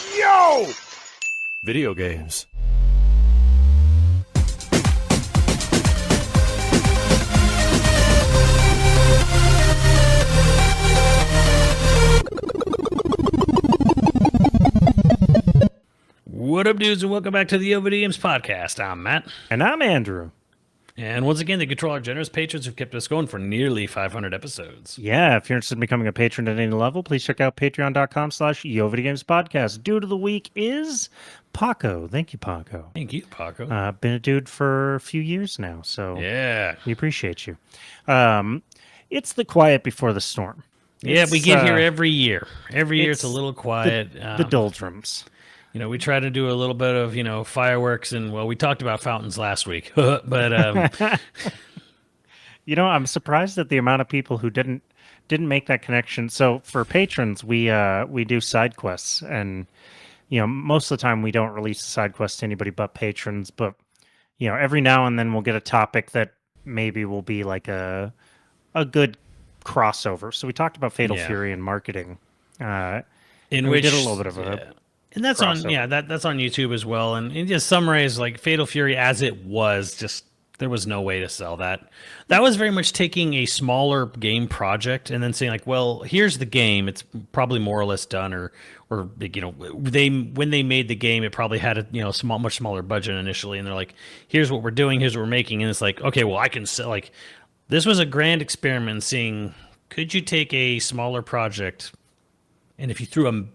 Yo! Video games. What up, dudes, and welcome back to the YoVideogames podcast. I'm Matt. And I'm Andrew. And once again, the control our generous patrons who've kept us going for nearly 500 episodes. Yeah, if you're interested in becoming a patron at any level, please check out patreon.com/YoVideogames podcast. Dude of the week is Paco. Thank you, Paco. Thank you, Paco. Been a dude for a few years now, so yeah, we appreciate you. It's the quiet before the storm. Yeah, we get here every year. Every year it's a little quiet. The doldrums. You know, we try to do a little bit of, fireworks, and, well, we talked about fountains last week. But, I'm surprised at the amount of people who didn't make that connection. So for patrons, we do side quests, and, most of the time we don't release a side quest to anybody but patrons. But, every now and then we'll get a topic that maybe will be like a good crossover. So we talked about Fatal Fury and marketing. in which which we did a little bit of a... And that's crossover. That's on YouTube as well. And just summarize, like, Fatal Fury as it was, just there was no way to sell that. That was very much taking a smaller game project and then saying, like, well, here's the game. It's probably more or less done, or when they made the game, it probably had a much smaller budget initially, and they're like, here's what we're doing, here's what we're making, and it's like, okay, well, I can sell. Like, this was a grand experiment, seeing, could you take a smaller project, and if you threw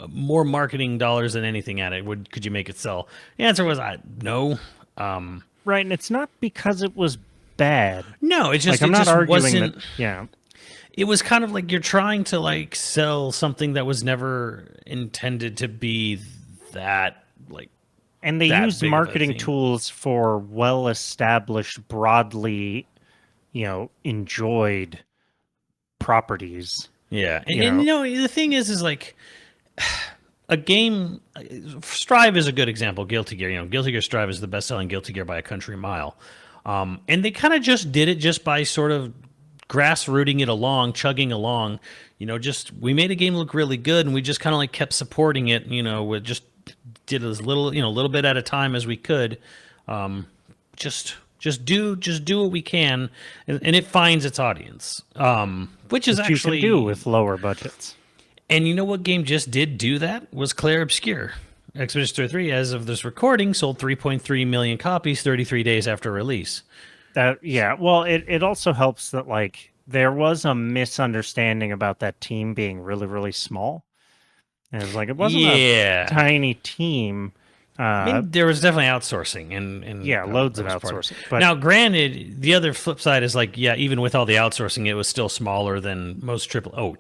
more marketing dollars than anything at it, could you make it sell? The answer was no. Right, and it's not because it was bad. No, it's just, like, I'm not arguing wasn't. That, yeah. It was kind of like you're trying to, like, sell something that was never intended to be that, like. And they used marketing tools for well-established, broadly, enjoyed properties. Yeah, and the thing is like, a game. Strive is a good example. Guilty Gear, Guilty Gear Strive is the best-selling Guilty Gear by a country mile, and they kind of just did it just by sort of grassrooting it along, chugging along. We made a game look really good, and we just kind of like kept supporting it. We just did as little, little bit at a time as we could. Just do what we can, and it finds its audience. Which is actually you can do with lower budgets. And you know what game just did do that? Was Clair Obscur. Expedition 3, as of this recording, sold 3.3 million copies 33 days after release. Well, it also helps that, like, there was a misunderstanding about that team being really, really small. And it was like, it wasn't a tiny team. I mean, there was definitely outsourcing, and loads of outsourcing. But now, granted, the other flip side is, like, even with all the outsourcing, it was still smaller than most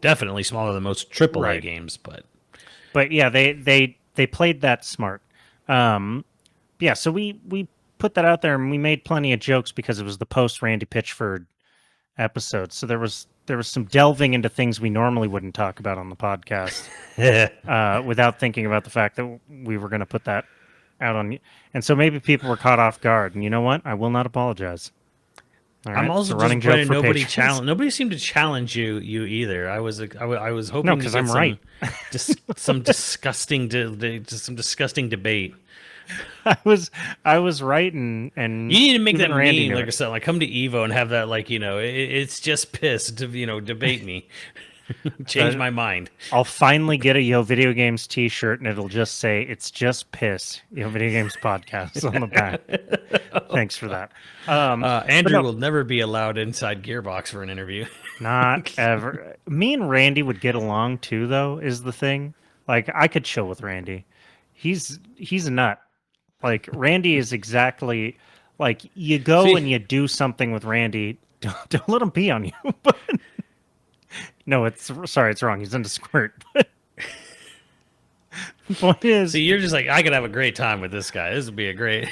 definitely smaller than most AAA games. But yeah, they played that smart. So we put that out there, and we made plenty of jokes because it was the post Randy Pitchford episode. So there was some delving into things we normally wouldn't talk about on the podcast, without thinking about the fact that we were going to put that out on, and so maybe people were caught off guard. And you know what? I will not apologize. All right? I'm also running just joke for nobody seemed to challenge you either. I was hoping no, because I'm right. some disgusting debate. I was right, and you need to make that Randy meme, like I said, like, come to Evo and have that, like, it's just piss to debate me. Change my mind. I'll finally get a YoVideogames t-shirt, and it'll just say, "It's just piss, YoVideogames podcast" on the back. Thanks for that. Andrew will never be allowed inside Gearbox for an interview. Not ever. Me and Randy would get along too, though, is the thing. Like, I could chill with Randy. He's a nut. Like, Randy is exactly like, you go and you do something with Randy. Don't let him pee on you. But no, it's wrong. He's into squirt. The point is, see, you're just like, I could have a great time with this guy. This would be a great.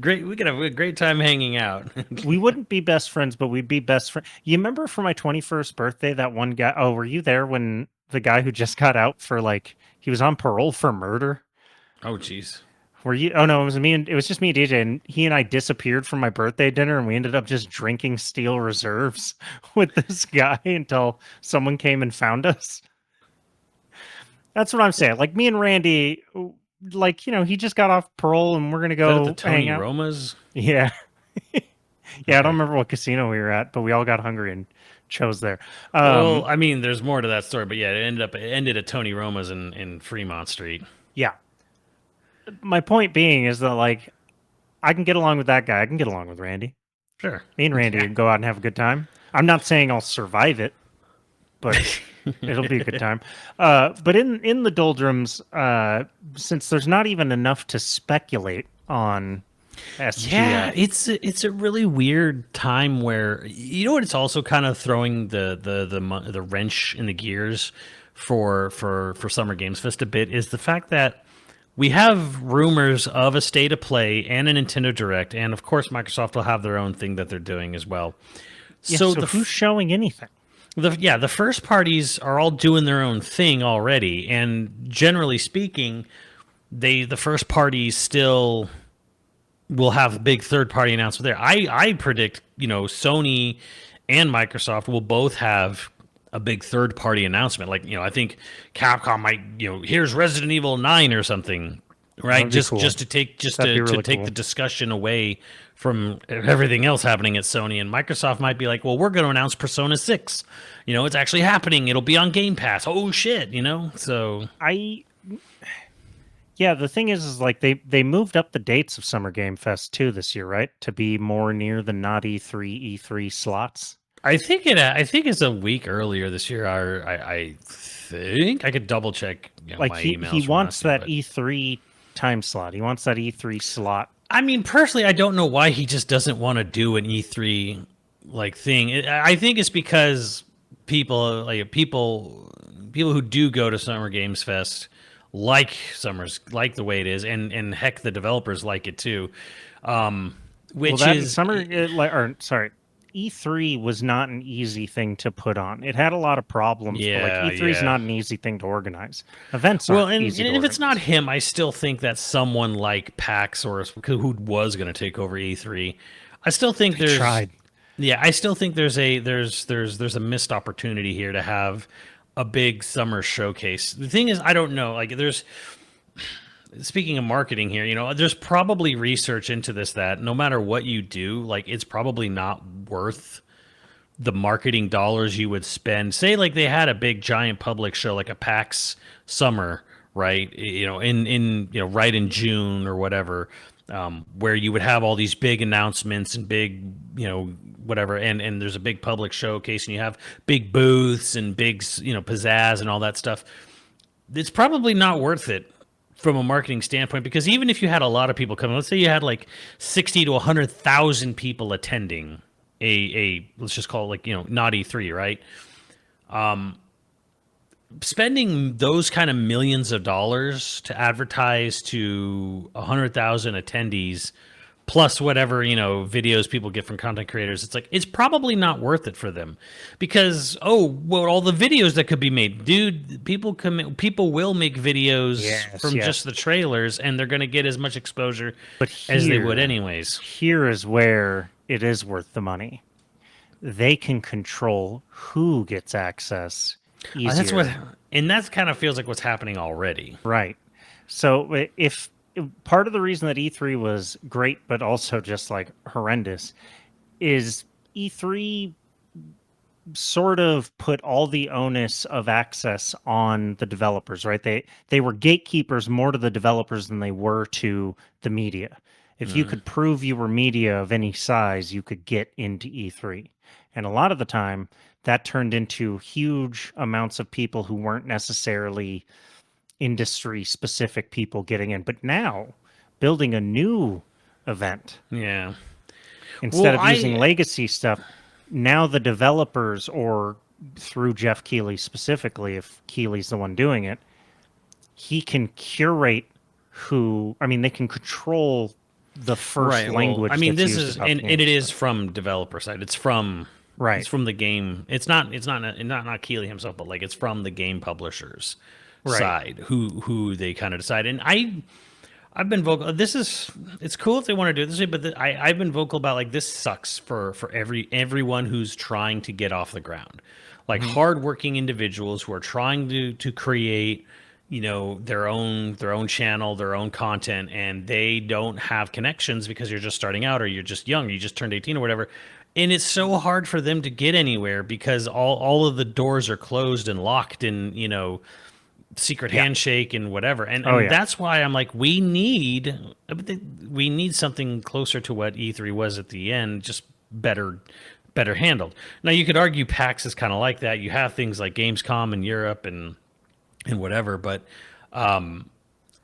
Great. We could have a great time hanging out. We wouldn't be best friends, but we'd be best friends. You remember for my 21st birthday, that one guy? Oh, were you there when the guy who just got out for, like, he was on parole for murder? Oh, jeez. Were you? Oh no, it was just me and DJ, and he and I disappeared from my birthday dinner, and we ended up just drinking Steel Reserves with this guy until someone came and found us. That's what I'm saying. Like me and Randy, like he just got off parole, and we're gonna Is that at the go hang Tony out. Roma's? Yeah, yeah. I don't Okay. remember what casino we were at, but we all got hungry and chose there. Well, I mean, there's more to that story, but yeah, it ended at Tony Roma's in Fremont Street. Yeah. My point being is that like I can get along with that guy. I can get along with Randy. Sure. Me and Randy Yeah. can go out and have a good time. I'm not saying I'll survive it, but it'll be a good time. But in the doldrums, since there's not even enough to speculate on SGF. Yeah, it's a really weird time where you know what, it's also kind of throwing the wrench in the gears for Summer Games Fest a bit is the fact that we have rumors of a state of play and a Nintendo Direct, and of course Microsoft will have their own thing that they're doing as well. Yeah, So so who's showing anything? the first parties are all doing their own thing already, and generally speaking, the first parties still will have a big third party announcement there. I predict, Sony and Microsoft will both have a big third party announcement. Like, I think Capcom might, here's Resident Evil 9 or something, right? That'd be Just cool. just to take That'd be really to take cool. the discussion away from everything else happening at Sony, and Microsoft might be like, well, we're going to announce Persona 6. It's actually happening. It'll be on Game Pass. Oh shit, So Yeah, the thing is like they moved up the dates of Summer Game Fest too this year, right? To be more near the not E3 slots. I think it's a week earlier this year. I think I could double check Like my he emails. wants from last that year, E3 time slot. He wants that E3 slot. I mean, personally, I don't know why he just doesn't want to do an E3 like thing. I think it's because people who do go to Summer Games Fest like the way it is, and heck, the developers like it too. Which Well, that is E3 was not an easy thing to put on. It had a lot of problems, but like Yeah, E3 is yeah. not an easy thing to organize. Events Well, aren't and easy to if it's not organize. him, I still think that someone like PAX or who was going to take over E3, I still think They tried. yeah, I still think there's a missed opportunity here to have a big summer showcase. The thing is, I don't know. Like, speaking of marketing here, there's probably research into this that no matter what you do, like, it's probably not worth the marketing dollars you would spend. Say like they had a big giant public show like a PAX Summer, right? In right in June or whatever, where you would have all these big announcements and big, whatever, and there's a big public showcase and you have big booths and big, pizzazz and all that stuff. It's probably not worth it from a marketing standpoint, because even if you had a lot of people coming, let's say you had like 60 to 100,000 people attending a let's just call it like, not E3, right? Spending those kind of millions of dollars to advertise to 100,000 attendees plus whatever, videos people get from content creators, it's probably not worth it for them, because all the videos that could be made, dude, people will make videos from Yes. just the trailers, and they're going to get as much exposure But as they would anyways. Here is where it is worth the money. They can control who gets access easier. That's kind of feels like what's happening already. Right. So if part of the reason that E3 was great, but also just like horrendous, is E3 sort of put all the onus of access on the developers, right? They were gatekeepers more to the developers than they were to the media. If you could prove you were media of any size, you could get into E3. And a lot of the time, that turned into huge amounts of people who weren't necessarily industry specific people getting in. But now, building a new event Yeah. instead Well, of using legacy stuff, now the developers, or through Jeff Keighley specifically, if Keighley's the one doing it, he can curate they can control the first language. Well, I mean, that's this used is, about the and game. it is from developer side. It's from Right. It's from the game. It's not Keeley himself, but like it's from the game publishers side who they kind of decide. And I've been vocal. It's cool if they want to do it this way, but I've been vocal about like this sucks for everyone who's trying to get off the ground, like hardworking individuals who are trying to create, their own channel, their own content, and they don't have connections because you're just starting out or you're just young, you just turned 18 or whatever. And it's so hard for them to get anywhere because all of the doors are closed and locked and, secret handshake and whatever. And that's why I'm like, we need something closer to what E3 was at the end, just better handled. Now you could argue PAX is kind of like that. You have things like Gamescom in Europe and whatever, but I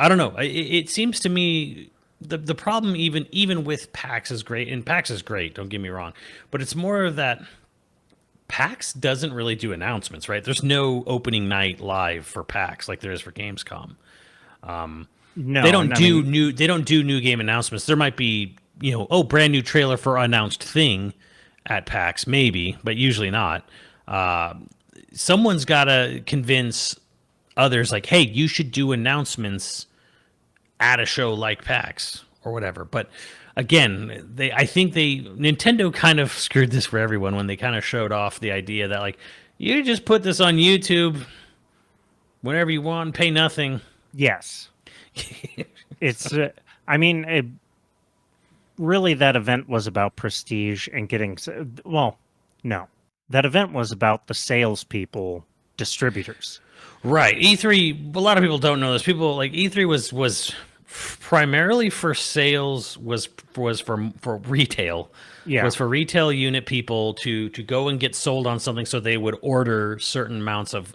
don't know. It seems to me the problem even with PAX is great, and PAX is great, don't get me wrong, but it's more of that PAX doesn't really do announcements, right? There's no opening night live for PAX like there is for Gamescom. No, they don't do new game announcements. There might be, brand new trailer for announced thing at PAX, maybe, but usually not. Someone's got to convince others, like, hey, you should do announcements at a show like PAX or whatever. But again, I think Nintendo kind of screwed this for everyone when they kind of showed off the idea that, like, you just put this on YouTube whenever you want, pay nothing. Yes. It's, really that event was about prestige and getting, well, no. That event was about the salespeople, distributors. Right. E3, a lot of people don't know this. People, like, E3 was primarily for sales, was for retail. Yeah. Was for retail unit people to go and get sold on something so they would order certain amounts of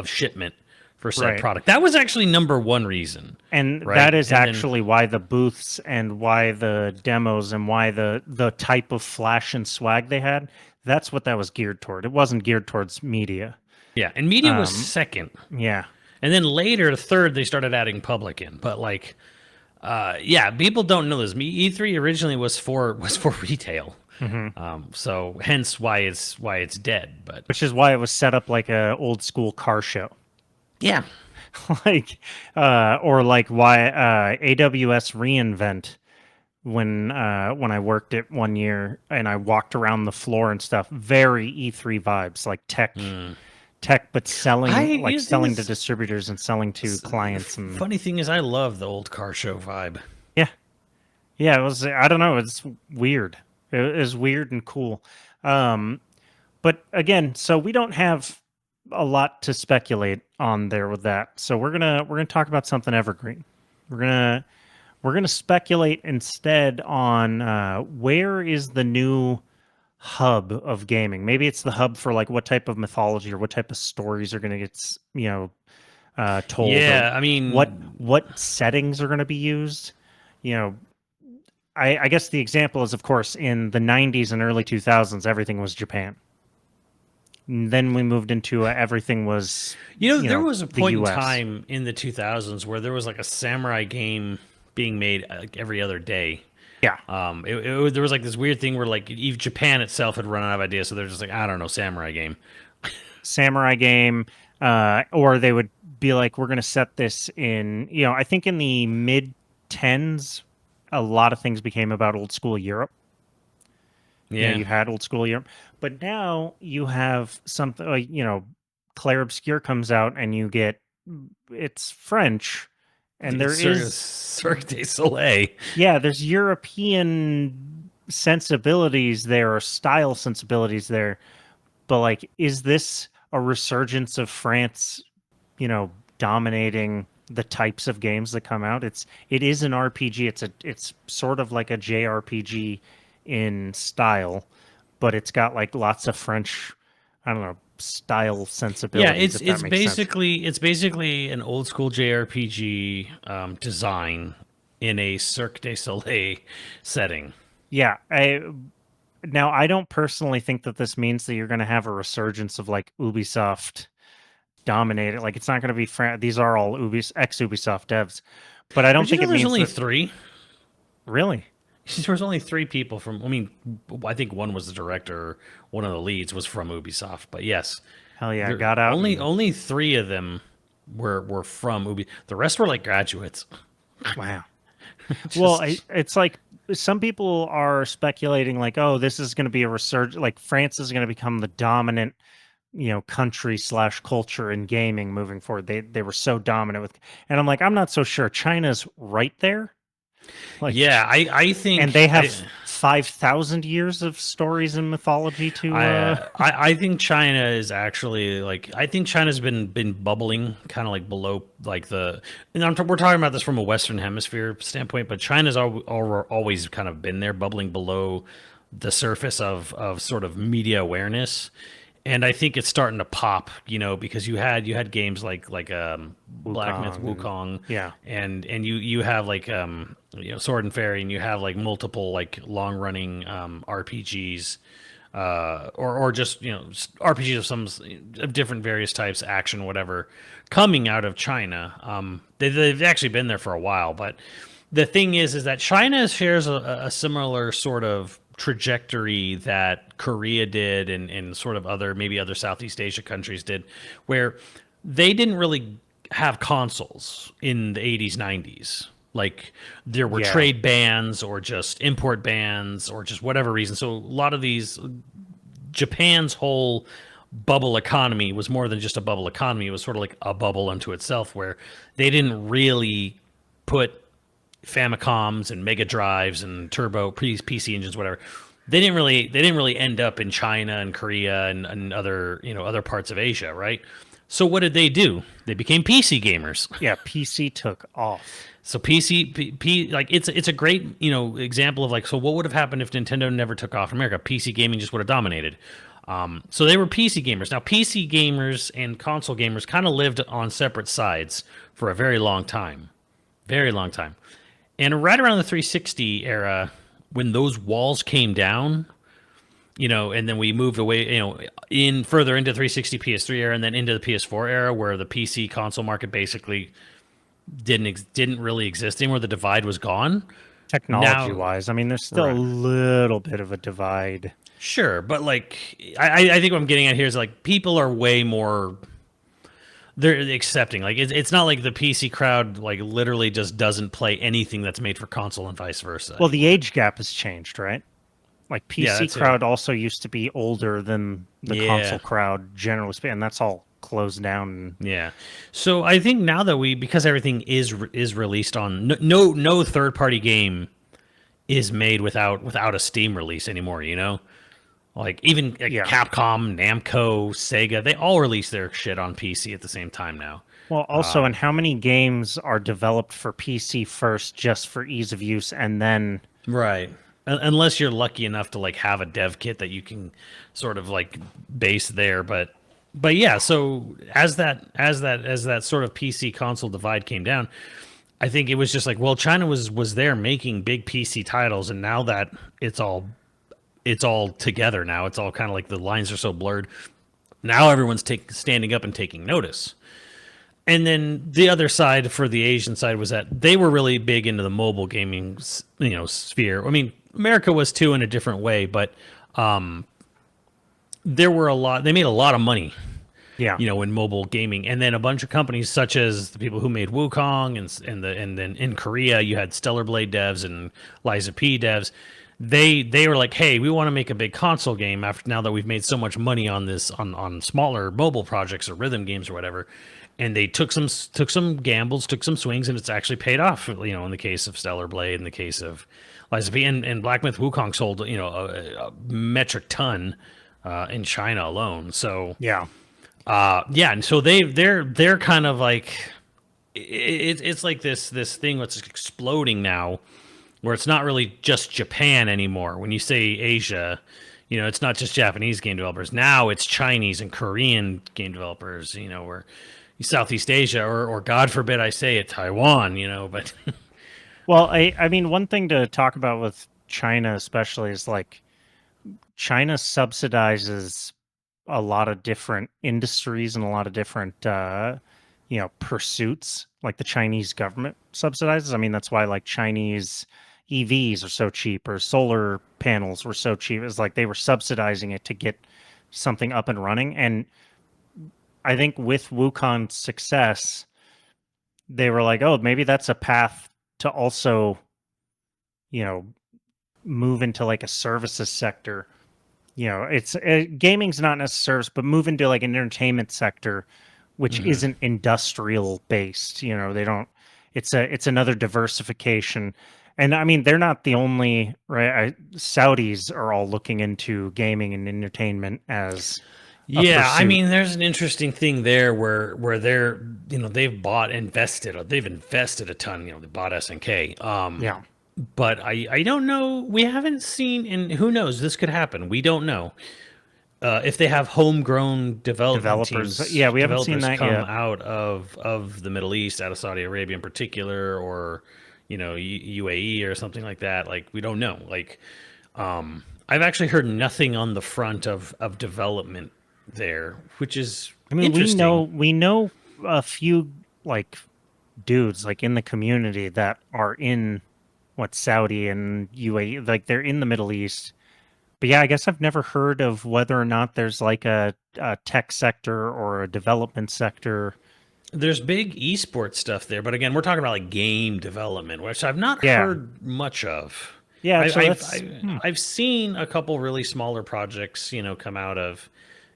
shipment for said product. That was actually number one reason. And that is actually why the booths and why the demos and why the type of flash and swag they had, that's what that was geared toward. It wasn't geared towards media. Yeah, and media was second. Yeah. And then later, third, they started adding public in. But, like, people don't know this. E3 originally was for retail. Mm-hmm. So hence why it's dead. But which is why it was set up like a old school car show. Yeah. or like why AWS reInvent when I worked it one year and I walked around the floor and stuff, very E3 vibes, like tech, but selling selling to distributors and selling to clients. And funny thing is, I love the old car show vibe. Yeah, it was. I don't know. It's weird. It was weird and cool. But again, so we don't have a lot to speculate on there with that. So we're gonna talk about something evergreen. We're gonna speculate instead on where is the new hub of gaming. Maybe it's the hub for like what type of mythology or what type of stories are gonna get told. Yeah, I mean, what settings are gonna be used. I guess the example is, of course, in the 90s and early 2000s, everything was Japan. And then we moved into everything was, there was a point in time in the 2000s where there was like a samurai game being made like every other day. Yeah. There was like this weird thing where like Japan itself had run out of ideas. So they're just like, I don't know, samurai game. Or they would be like, we're going to set this in, I think in the mid 10s, a lot of things became about old school Europe. Yeah. You had old school Europe. But now you have something like, Claire Obscure comes out and you get, it's French. And there is Cirque du Soleil. Yeah, there's European sensibilities there or style sensibilities there. But like, is this a resurgence of France, dominating the types of games that come out? It is an RPG. It's sort of like a JRPG in style, but it's got like lots of French, I don't know, style sensibilities. Yeah, it's basically an old school JRPG design in a Cirque du Soleil setting. Yeah, now I don't personally think that this means that you're going to have a resurgence of like Ubisoft dominated. Like it's not going to be these are all ex-Ubisoft devs, but I don't think it means there's only 3. Really? There was only 3 people from. I mean, I think one was the director. One of the leads was from Ubisoft. But yes, hell yeah, got out. Only 3 of them were from Ubisoft. The rest were like graduates. Wow. Well, it's like some people are speculating, like, oh, this is going to be a resurgence. Like France is going to become the dominant country slash culture in gaming moving forward. They were so dominant with, and I'm like, I'm not so sure. China's right there. Like, Yeah, I and think they have 5,000 years of stories and mythology to. I think China is actually like I think China's been bubbling kind of like below like the and we're talking about this from a Western Hemisphere standpoint, but China's always kind of been there, bubbling below the surface of sort of media awareness. And I think it's starting to pop, because you had games like Black Myth Wukong and Wukong, yeah. and you have like Sword and Fairy, and you have like multiple like long running RPGs, or just RPGs of some of different various types, action, whatever, coming out of China. They've actually been there for a while, but the thing is that China shares a similar sort of trajectory that Korea did and sort of maybe other Southeast Asia countries did, where they didn't really have consoles in the 80s, 90s. Like there were Yeah. trade bans or just import bans or just whatever reason. So a lot of these, Japan's whole bubble economy was more than just a bubble economy. It was sort of like a bubble unto itself where they didn't really put Famicoms and Mega Drives and Turbo PC engines, whatever. They didn't really end up in China and Korea and other parts of Asia, right? So what did they do? They became PC gamers. Yeah, PC took off. So like it's a great example of like, so what would have happened if Nintendo never took off in America? PC gaming just would have dominated. So they were PC gamers. Now PC gamers and console gamers kind of lived on separate sides for a very long time. Very long time. And right around the 360 era, when those walls came down, and then we moved away, in further into 360 PS3 era and then into the PS4 era, where the PC console market basically didn't really exist anymore. The divide was gone. Technology wise, I mean, there's still a little bit of a divide. Sure, but like, I think what I'm getting at here is like people are way more. They're accepting. Like it's not like the PC crowd like literally just doesn't play anything that's made for console and vice versa. Well, the age gap has changed, right? Like PC Yeah, crowd also used to be older than the console crowd generally speaking, and that's all closed down. Yeah. So I think now that because everything is released on no third party game is made without a Steam release anymore. Like even Capcom, Namco, Sega, they all release their shit on PC at the same time now. Well, also, and how many games are developed for PC first just for ease of use and then right. Unless you're lucky enough to like have a dev kit that you can sort of like base there, but yeah, so as that sort of PC console divide came down, I think it was just like, well, China was there making big PC titles, and now that it's all together now, it's all kind of like the lines are so blurred. Now everyone's standing up and taking notice. And then the other side for the Asian side was that they were really big into the mobile gaming, sphere. I mean, America was too in a different way, but they made a lot of money, in mobile gaming. And then a bunch of companies such as the people who made Wukong and then in Korea you had Stellar Blade devs and Liza P devs. They were like, hey, we want to make a big console game now that we've made so much money on this on smaller mobile projects or rhythm games or whatever. And they took some gambles, took some swings, and it's actually paid off. In the case of Stellar Blade, in the case of Liza P, and Black Myth Wukong sold a metric ton in China alone. So and so they're kind of like it's like this thing that's exploding now, where it's not really just Japan anymore. When you say Asia, it's not just Japanese game developers. Now it's Chinese and Korean game developers. Where Southeast Asia, or God forbid I say it, Taiwan, but. Well, I mean, one thing to talk about with China especially is like China subsidizes a lot of different industries and a lot of different, pursuits, like the Chinese government subsidizes. I mean, that's why like Chinese EVs are so cheap or solar panels were so cheap. It's like they were subsidizing it to get something up and running. And I think with Wukong's success, they were like, oh, maybe that's a path to also, move into like a services sector you know, it's gaming's not necessarily, but move into like an entertainment sector, which isn't industrial based. You know, they don't. It's another diversification, and I mean they're not the only right. Saudis are all looking into gaming and entertainment as a Yeah, I pursuit. mean, there's an interesting thing there where they're they've invested a ton. They bought SNK. Yeah, But I don't know. We haven't seen, and who knows? This could happen. We don't know if they have homegrown development developers. Yeah, we haven't seen developers that come yet. out of the Middle East, out of Saudi Arabia in particular, or UAE or something like that. Like we don't know. Like I've actually heard nothing on the front of development there, which is I mean, interesting. we know a few like dudes like in the community that are in what Saudi and UAE, like they're in the Middle East. But yeah, I guess I've never heard of whether or not there's like a tech sector or a development sector. There's big esports stuff there, but again, we're talking about like game development, which I've not Yeah, heard much of. yeah. I, So I've that's I, I've seen a couple really smaller projects, come out of,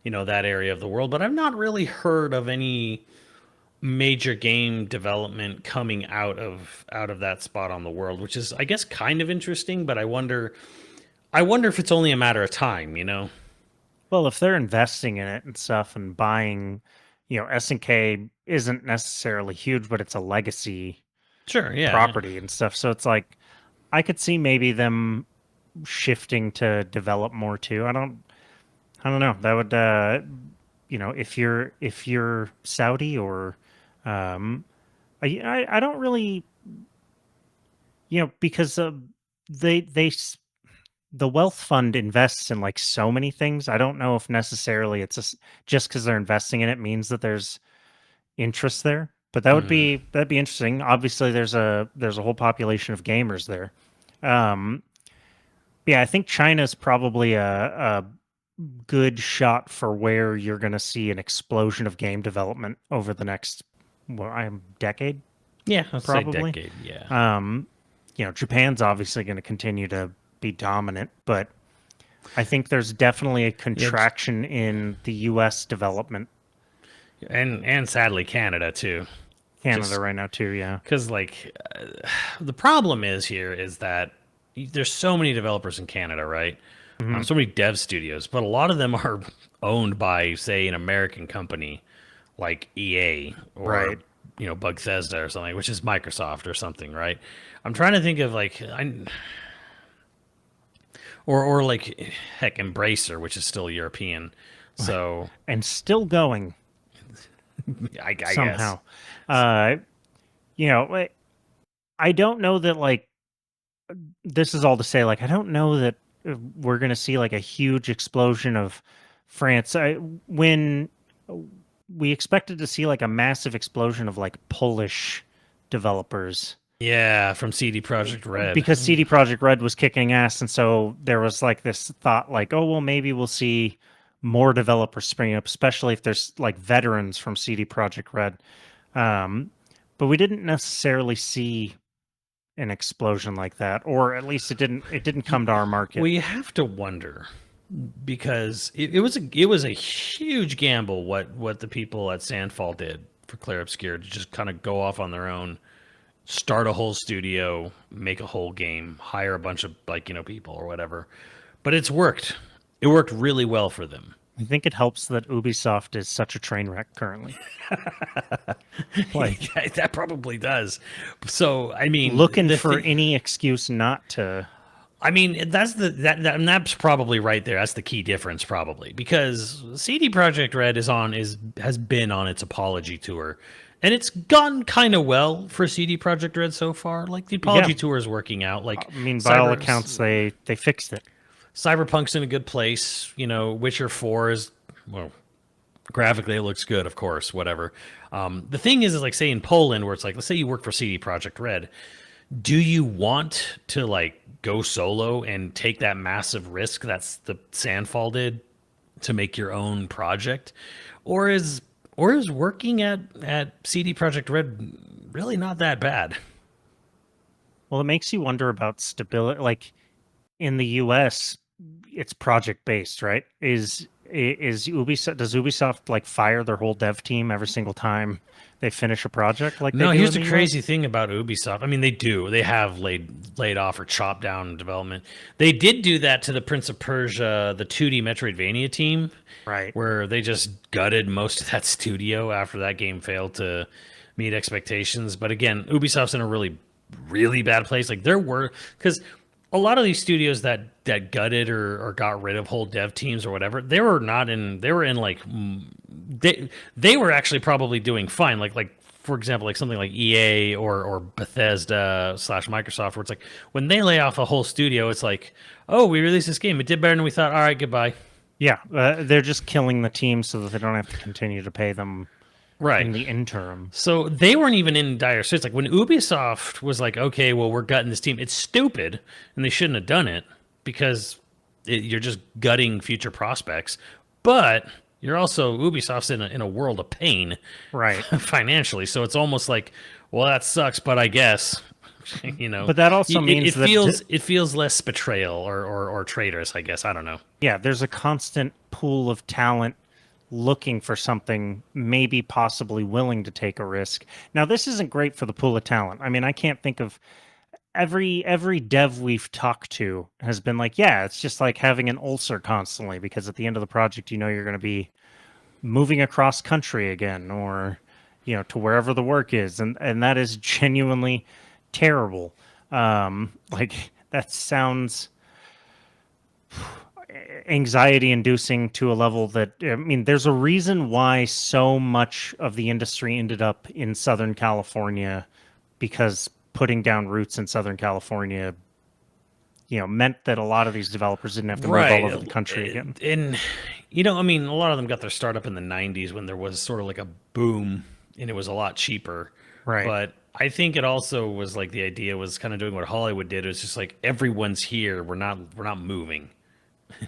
that area of the world, but I've not really heard of any major game development coming out of that spot on the world, which is, I guess, kind of interesting. But I wonder if it's only a matter of time. well, if they're investing in it and stuff and buying, SNK isn't necessarily huge, but it's a legacy Sure, yeah. property and stuff. So it's like I could see maybe them shifting to develop more too. I don't know. That would if you're Saudi or um I don't really because they the wealth fund invests in like so many things. I don't know if necessarily it's just because they're investing in it means that there's interest there. But Mhm. that'd be interesting. Obviously, there's a whole population of gamers there. Um, yeah, I think China's probably a good shot for where you're going to see an explosion of game development over the next I'm decade Yeah, I'll say probably. decade. Yeah. Um, Japan's obviously going to continue to be dominant, but I think there's definitely a Yeah, contraction in the U.S. development, and sadly Canada too. Canada Just right now too. Yeah. because the problem is that there's so many developers in Canada, right? Hmm. So many dev studios, but a lot of them are owned by, say, an American company like EA or Right. Bethesda or something, which is Microsoft or something, right? I'm trying to think of or like heck, Embracer, which is still European. So And still going I guess. somehow. Uh, you know, I don't know that like this is all to say like I don't know that we're going to see like a huge explosion of France. When we expected to see like a massive explosion of like Polish developers Yeah, from CD Project Red. because CD Projekt Red was kicking ass, and so there was like this thought like, oh well, maybe we'll see more developers springing up, especially if there's like veterans from CD Projekt Red. Um, but we didn't necessarily see an explosion like that, or at least it didn't come to our market. Well, you have to wonder because it was a huge gamble what the people at Sandfall did for Clair Obscur to just kind of go off on their own, start a whole studio, make a whole game, hire a bunch of people or whatever. But it's worked. It worked really well for them. I think it helps that Ubisoft is such a train wreck currently. Like Yeah, that probably does. So, I mean, looking the for thing, any excuse not to. I mean, and that's probably right there. That's the key difference, probably, because CD Projekt Red has been on its apology tour, and it's gone kind of well for CD Projekt Red so far. Like the Yeah, apology tour is working out. Like I mean, by all accounts, they fixed it. Cyberpunk's in a good place. Witcher 4 is, well, graphically it looks good, of course. Whatever. The thing is like say in Poland, where it's like, let's say you work for CD Projekt Red, do you want to like go solo and take that massive risk that's the Sandfall did to make your own project, or is working at CD Projekt Red really not that bad? Well, it makes you wonder about stability. Like in the U.S., it's project based, right? Is Ubisoft, does Ubisoft like fire their whole dev team every single time they finish a project like they No, do here's in the the crazy US? thing about Ubisoft. I mean, they do. They have laid off or chopped down development. They did do that to the Prince of Persia, the 2D Metroidvania team, Right. where they just gutted most of that studio after that game failed to meet expectations. But again, Ubisoft's in a really bad place. Like there were because a lot of these studios that gutted or got rid of whole dev teams or whatever, they were in like they were actually probably doing fine. Like for example, like something like EA or Bethesda slash Microsoft, where it's like when they lay off a whole studio, it's like, oh, we released this game, it did better than we thought. All right, goodbye. Yeah, they're just killing the team so that they don't have to continue to pay them Right. in the interim. So they weren't even in dire straits. Like when Ubisoft was like, okay, well, we're gutting this team, it's stupid, and they shouldn't have done it because you're just gutting future prospects. But you're also Ubisoft's in a world of pain, Right. financially. So it's almost like, well, that sucks, but I guess, But that also means that it feels less betrayal or traitorous. I guess I don't know. yeah, there's a constant pool of talent looking for something, maybe possibly willing to take a risk. Now, this isn't great for the pool of talent. I mean, I can't think of every dev we've talked to has been like, yeah, it's just like having an ulcer constantly because at the end of the project, you know, you're going to be moving across country again or to wherever the work is, and that is genuinely terrible. Like that sounds anxiety inducing to a level that, I mean, there's a reason why so much of the industry ended up in Southern California, because putting down roots in Southern California meant that a lot of these developers didn't have to move all over the country again. And I mean, a lot of them got their startup in the '90s when there was sort of like a boom, and it was a lot cheaper. Right. But I think it also was like the idea was kind of doing what Hollywood did. It was just like everyone's here. We're not moving.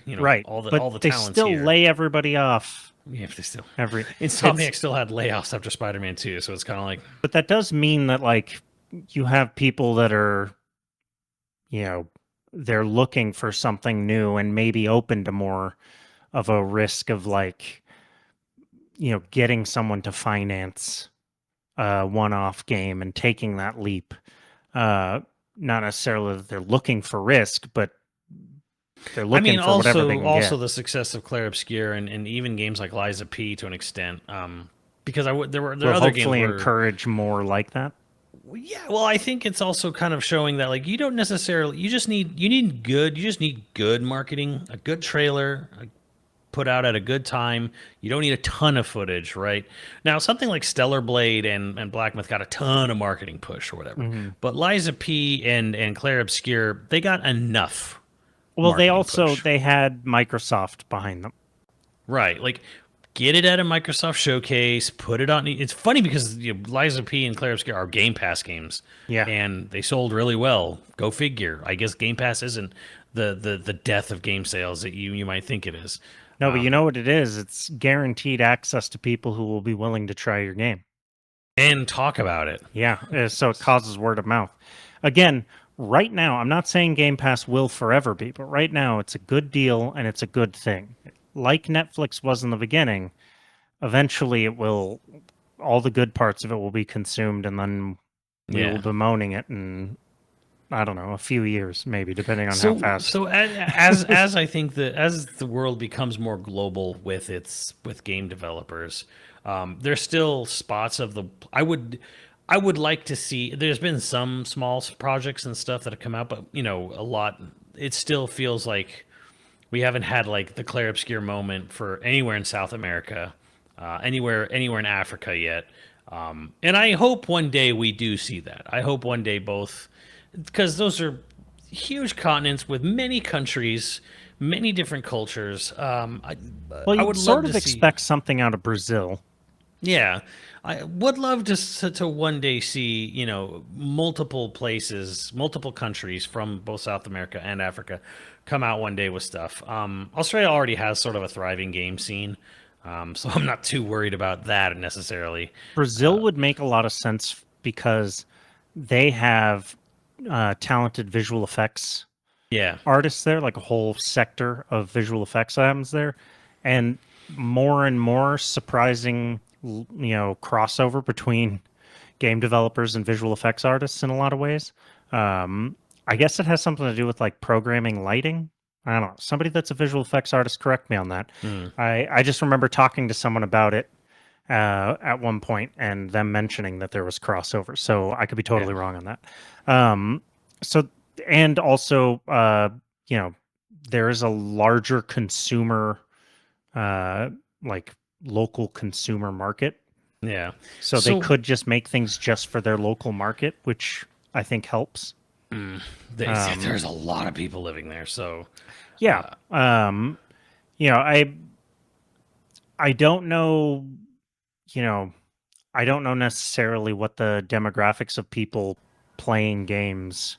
Right. All the But they talent's still here. lay everybody off. Yeah, they still. Every Insomniac still had layoffs after Spider-Man 2, so it's kind of like. But that does mean that like you have people that are, they're looking for something new and maybe open to more of a risk of like, getting someone to finance a one-off game and taking that leap. Not necessarily that they're looking for risk, but they're looking for whatever they can also get. the success of Clair Obscur and even games like Liza P to an extent. Because there are Will other games hopefully where, encourage more like that. yeah, well, I think it's also kind of showing that like you don't necessarily you just need good marketing, a good trailer, put out at a good time. You don't need a ton of footage, right? Now, something like Stellar Blade and Black Myth got a ton of marketing push or whatever. Mm-hmm. But Liza P and Clair Obscur, they got enough. Well, they Marketing also push. they had Microsoft behind them. Right. Like get it at a Microsoft showcase, put it on. It's funny because Liza P and Clair Obscur are Game Pass games. Yeah. And they sold really well. Go figure. I guess Game Pass isn't the death of game sales that you might think it is. No, but you know what it is? It's guaranteed access to people who will be willing to try your game. And talk about it. Yeah, so it causes word of mouth. Again, right now, I'm not saying Game Pass will forever be, but right now it's a good deal and it's a good thing. Like Netflix was in the beginning, eventually it will, all the good parts of it will be consumed, and then we will bemoaning it in, I don't know, a few years maybe, depending on how fast. So as I think that as the world becomes more global with game developers, there's still spots of the I would like to see. There's been some small projects and stuff that have come out, but a lot. It still feels like we haven't had like the Clair Obscur moment for anywhere in South America, anywhere in Africa yet. And I hope one day we do see that. I hope one day both, because those are huge continents with many countries, many different cultures. I Well, would you sort love of to see. expect something out of Brazil. Yeah, I would love to one day see multiple places, multiple countries from both South America and Africa come out one day with stuff. Australia already has sort of a thriving game scene, so I'm not too worried about that necessarily. Brazil would make a lot of sense because they have talented visual effects Yeah. artists there, like a whole sector of visual effects items there, and more surprising, crossover between game developers and visual effects artists in a lot of ways. Um, I guess it has something to do with like programming lighting. I don't know. Somebody that's a visual effects artist, correct me on that. Mm. I just remember talking to someone about it at one point and them mentioning that there was crossover. So I could be totally wrong on that. Um, so and also, you know, there is a larger consumer, uh, like local consumer market. Yeah. So they could just make things just for their local market, which I think helps. There's a lot of people living there, so Yeah. You know, I don't know, you know, I don't know necessarily what the demographics of people playing games,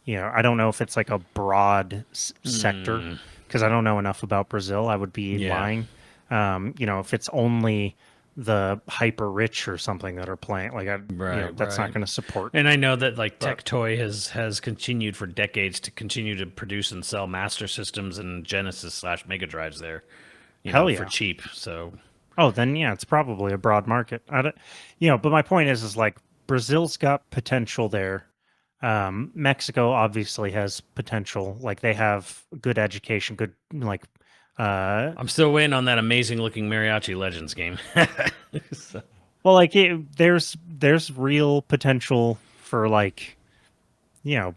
I don't know if it's like a broad sector because I don't know enough about Brazil. I would be Yeah. lying. If it's only the hyper rich or something that are playing, like that's not going to support. And I know that like Tectoy has continued for decades to continue to produce and sell Master Systems and Genesis / Mega Drives there, Hell yeah. for cheap. So Oh, then yeah, it's probably a broad market. I don't, but my point is like Brazil's got potential there. Mexico obviously has potential. Like they have good education, good like. I'm still waiting on that amazing looking Mariachi Legends game. So, Well, like there's real potential for like, you know,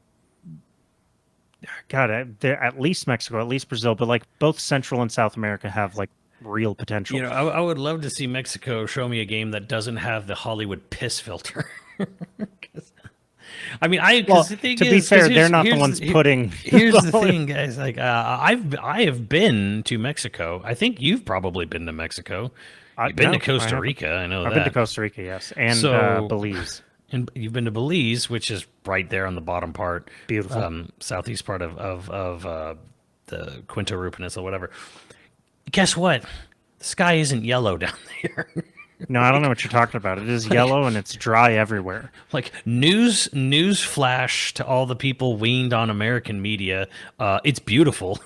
God, at least Mexico, at least Brazil, but like both Central and South America have like real potential. I would love to see Mexico show me a game that doesn't have the Hollywood piss filter. I mean, to be fair, they're not the ones putting. Here's the thing, guys. Like, I have been to Mexico. I think you've probably been to Mexico. You've been to Costa Rica. I know that. I've been to Costa Rica, yes, and Belize. And you've been to Belize, which is right there on the bottom part, beautiful, southeast part of the Quinto Roo Peninsula, whatever. Guess what? The sky isn't yellow down there. No, I don't know what you're talking about. It is yellow and it's dry everywhere. Like news flash to all the people weaned on American media. It's beautiful.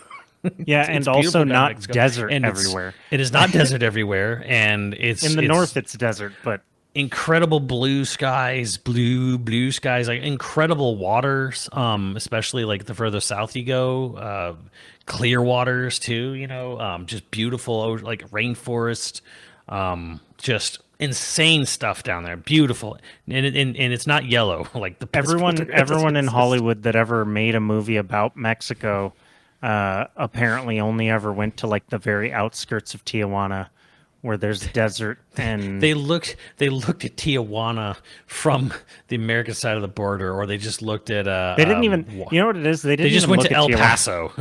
Yeah, and it's also not Mexico. desert and everywhere. It is not desert everywhere, and it's in the north. It's desert, but incredible blue skies, blue skies, like incredible waters. Especially like the further south you go, clear waters too. Just beautiful, like rainforest. Just insane stuff down there. Beautiful, and it's not yellow like the everyone in Hollywood that ever made a movie about Mexico apparently only ever went to like the very outskirts of Tijuana where there's desert, and they looked at Tijuana from the American side of the border, or they just looked at they didn't even you know what it is, they just even went look to at El Tijuana. Paso.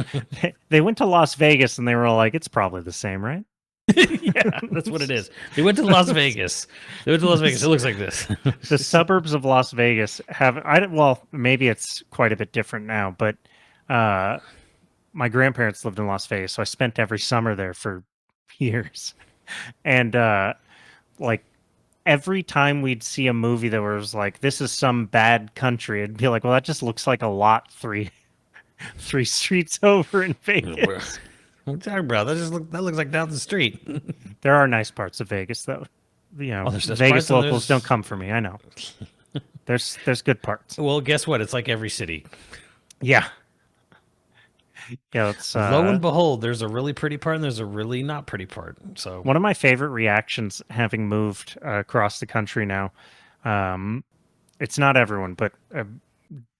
They went to Las Vegas and they were like, it's probably the same, right? Yeah, that's what it is. They went to Las Vegas. It looks like this. The suburbs of Las Vegas have maybe it's quite a bit different now, but my grandparents lived in Las Vegas, so I spent every summer there for years. And like every time we'd see a movie that was like, this is some bad country, it'd be like, well, that just looks like a lot three streets over in Vegas. What are you talking about? That looks like down the street. There are nice parts of Vegas, though. Vegas locals don't come for me. I know. There's good parts. Well, guess what? It's like every city. Yeah. Yeah. It's lo and behold, there's a really pretty part and there's a really not pretty part. So one of my favorite reactions, having moved across the country now, it's not everyone, but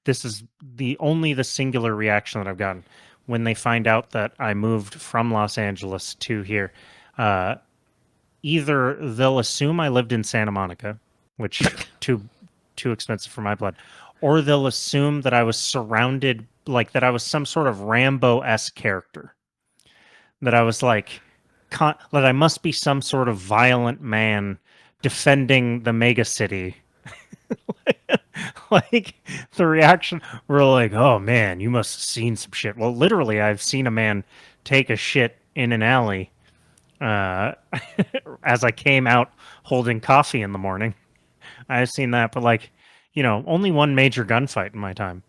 this is the singular reaction that I've gotten when they find out that I moved from Los Angeles to here. Either they'll assume I lived in Santa Monica, which too expensive for my blood, or they'll assume that I was surrounded, like that I was some sort of Rambo-esque character. That I was like, that I must be some sort of violent man defending the mega city. Like the reaction were like, oh man, you must have seen some shit. Well, literally, I've seen a man take a shit in an alley as I came out holding coffee in the morning. I've seen that, but like, only one major gunfight in my time.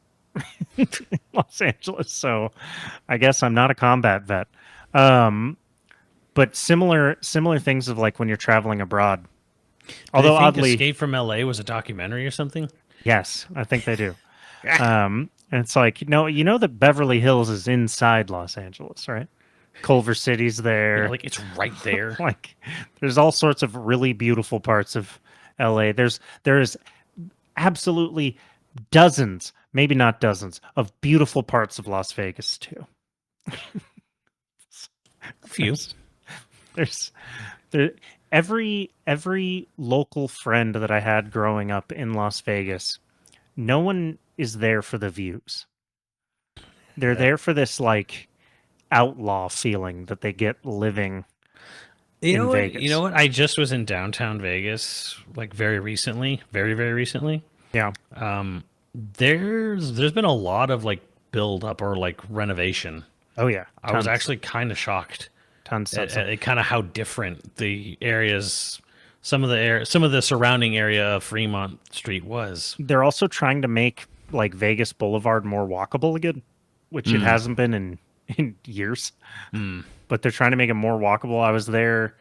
in Los Angeles, so I guess I'm not a combat vet. But similar things of like when you're traveling abroad. Do Although they think oddly, Escape from LA was a documentary or something? yes, I think they do. And it's like, you know that Beverly Hills is inside Los Angeles, right? Culver City's Yeah, there. like it's right there. Like there's all sorts of really beautiful parts of LA. There's absolutely dozens, maybe not dozens, of beautiful parts of Las Vegas too. A few. There's there every local friend that I had growing up in Las Vegas, no one is there for the views. They're there for this like outlaw feeling that they get living in Vegas. You know what? I just was in downtown Vegas like very recently, very very recently. Yeah. There's been a lot of like build up or like renovation. Oh yeah. I was Tons. actually kind of shocked Tons. at kind of how different the areas, some of the surrounding area of Fremont Street was. They're also trying to make like Vegas Boulevard more walkable again, which it hasn't been in years. But they're trying to make it more walkable. I was there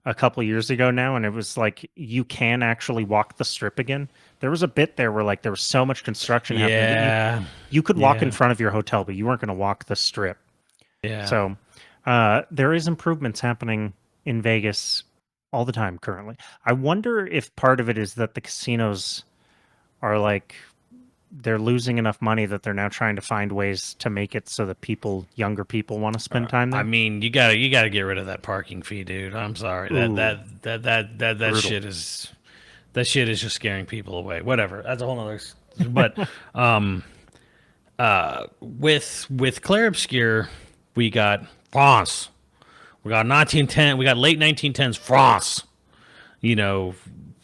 a couple years ago now, and it was like you can actually walk the strip again. There was a bit there where like there was so much construction happening that Yeah, you could walk in Yeah. front of your hotel, but you weren't going to walk the strip. yeah. So there is improvements happening in Vegas all the time currently. I wonder if part of it is that the casinos are like they're losing enough money that they're now trying to find ways to make it so that younger people want to spend time there. I mean, you gotta get rid of that parking fee, dude. I'm sorry. Ooh. That Brutal. shit is just scaring people away. Whatever. That's a whole nother. But with Clair Obscur, we got France. We got 1910. We got late 1910s France. You know,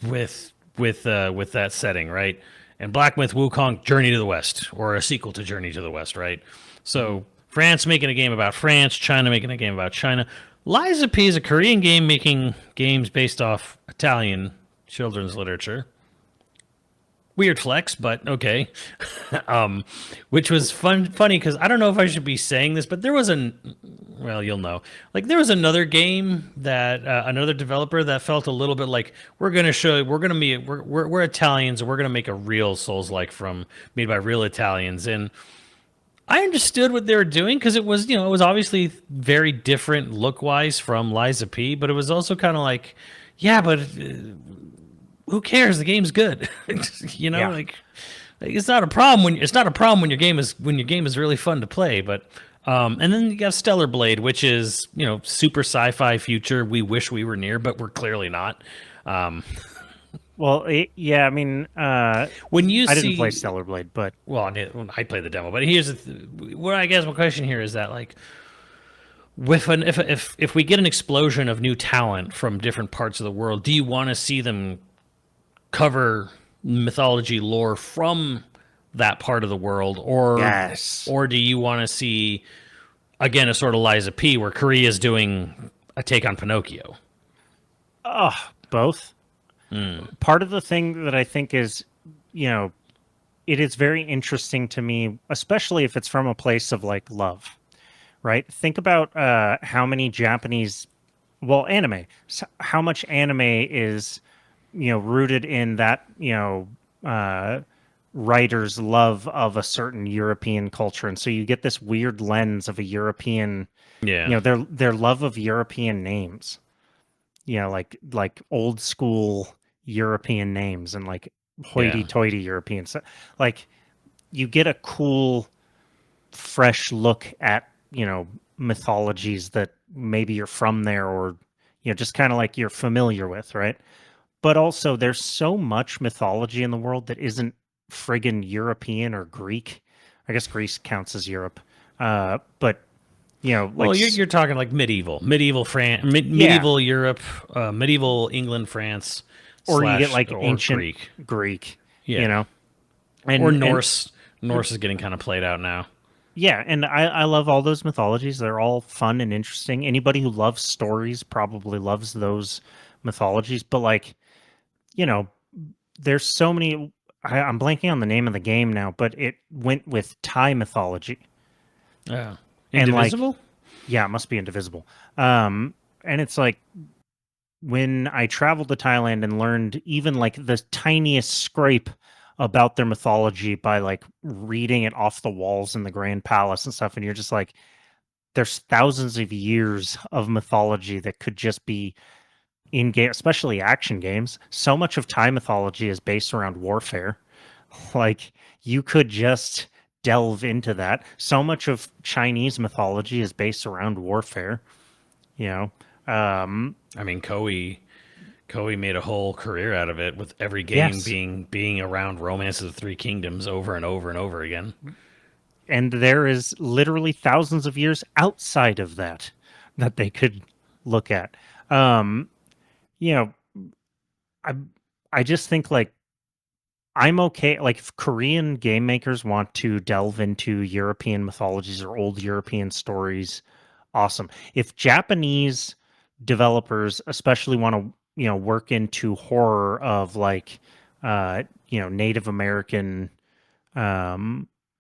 with that setting, right? And Black Myth Wukong, Journey to the West, or a sequel to Journey to the West, right? So France making a game about France, China making a game about China. Liza P is a Korean game making games based off Italian children's literature. Weird flex, but okay. Which was funny because I don't know if I should be saying this, but there was well, you'll know. Like there was another game that another developer that felt a little bit like we're Italians and we're gonna make a real Souls-like made by real Italians, and I understood what they were doing because it was obviously very different look wise from Liza P, but it was also kind of like, yeah, but. Who cares? The game's good. Yeah. Like it's not a problem when your game is really fun to play. But and then you got Stellar Blade, which is super sci-fi future. We wish we were near, but we're clearly not. Well, yeah, I mean, When you I didn't play Stellar Blade, but well, I played the demo. But here's what I guess my question here is that like. If we get an explosion of new talent from different parts of the world, do you want to see them cover mythology lore from that part of the world, or yes, or do you want to see again a sort of Liza P where Korea's doing a take on Pinocchio? both. Part of the thing that I think is, it is very interesting to me, especially if it's from a place of like love, right? Think about how many Japanese, anime, how much anime is rooted in that, writer's love of a certain European culture. And so you get this weird lens of a European, their love of European names, like old school European names and like hoity-toity Europeans. Like you get a cool, fresh look at, mythologies that maybe you're from there or, just kind of like you're familiar with, right? But also, there's so much mythology in the world that isn't friggin' European or Greek. I guess Greece counts as Europe, but like you're talking like medieval France, medieval Europe, medieval England, France, or you get like or ancient Greek, Yeah. and or Norse. Norse is getting kind of played out now. Yeah, and I love all those mythologies. They're all fun and interesting. Anybody who loves stories probably loves those mythologies. But like, there's so many. I'm blanking on the name of the game now, but it went with Thai mythology. Yeah. And like, Indivisible? yeah, it must be Indivisible. And it's like when I traveled to Thailand and learned even like the tiniest scrape about their mythology by like reading it off the walls in the Grand Palace and stuff, and you're just like, there's thousands of years of mythology that could just be in game, especially action games. So much of Thai mythology is based around warfare. Like you could just delve into that. So much of Chinese mythology is based around warfare. You know, I mean, Koei made a whole career out of it with every game yes, being around Romance of the Three Kingdoms over and over and over again. and there is literally thousands of years outside of that that they could look at. Um, you know, I I just think like I'm okay. Like, if Korean game makers want to delve into European mythologies or old European stories, awesome. If Japanese developers, especially, want to, work into horror of like, Native American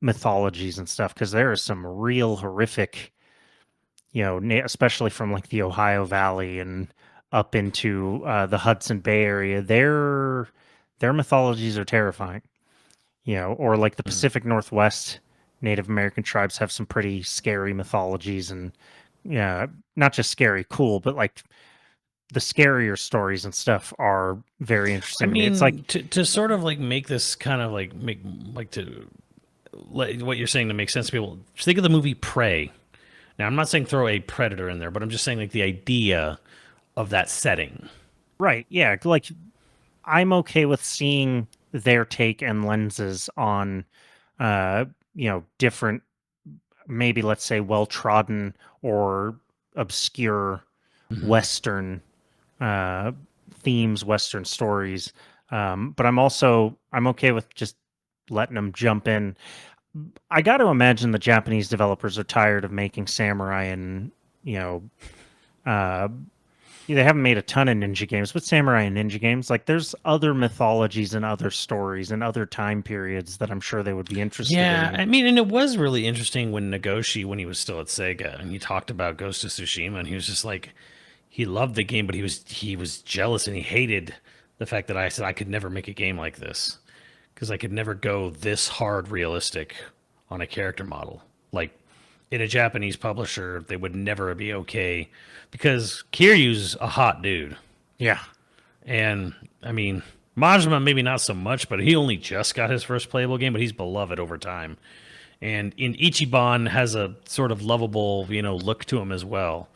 mythologies and stuff, because there is some real horrific, especially from like the Ohio Valley and up into the Hudson Bay area. Their mythologies are terrifying, or like the Mhm. Pacific Northwest Native American tribes have some pretty scary mythologies, and yeah, not just scary, cool, but like the scarier stories and stuff are very I interesting to me. It's like, mean, to sort of like make this kind of like make like to let what you're saying to make sense to people. Just think of the movie Prey. Now, I'm not saying throw a predator in there, but I'm just saying like the idea of that setting. right, yeah, like I'm okay with seeing their take and lenses on, different, maybe let's say well trodden or obscure Hmm. Western uh, themes, Western stories. But I'm okay with just letting them jump in. I got to imagine the Japanese developers are tired of making samurai and, you know, uh, they haven't made a ton of ninja games, but samurai and ninja games, like there's other mythologies and other stories and other time periods that I'm sure they would be interested Yeah, in. I mean, and it was really interesting when Nagoshi, when he was still at Sega, and he talked about Ghost of Tsushima, and he was just like, he loved the game, but he was jealous and he hated the fact that I said I could never make a game like this because I could never go this hard realistic on a character model. Like in a Japanese publisher, they would never be okay because Kiryu's a hot dude. Yeah. And I mean, Majima maybe not so much, but he only just got his first playable game, but he's beloved over time. And in Ichiban has a sort of lovable, look to him as well.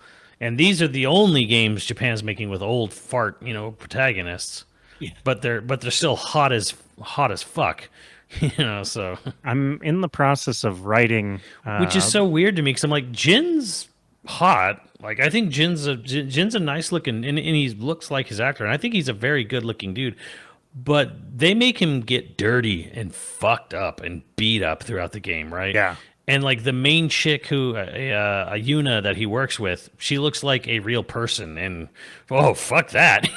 And these are the only games Japan's making with old fart, protagonists. Yeah. But they're still hot as fuck, So I'm in the process of writing. which is so weird to me because I'm like Jin's hot. Like I think Jin's a nice looking and he looks like his actor, and I think he's a very good looking dude. But they make him get dirty and fucked up and beat up throughout the game, right? Yeah. And like the main chick who Yuna that he works with, she looks like a real person, and oh fuck that,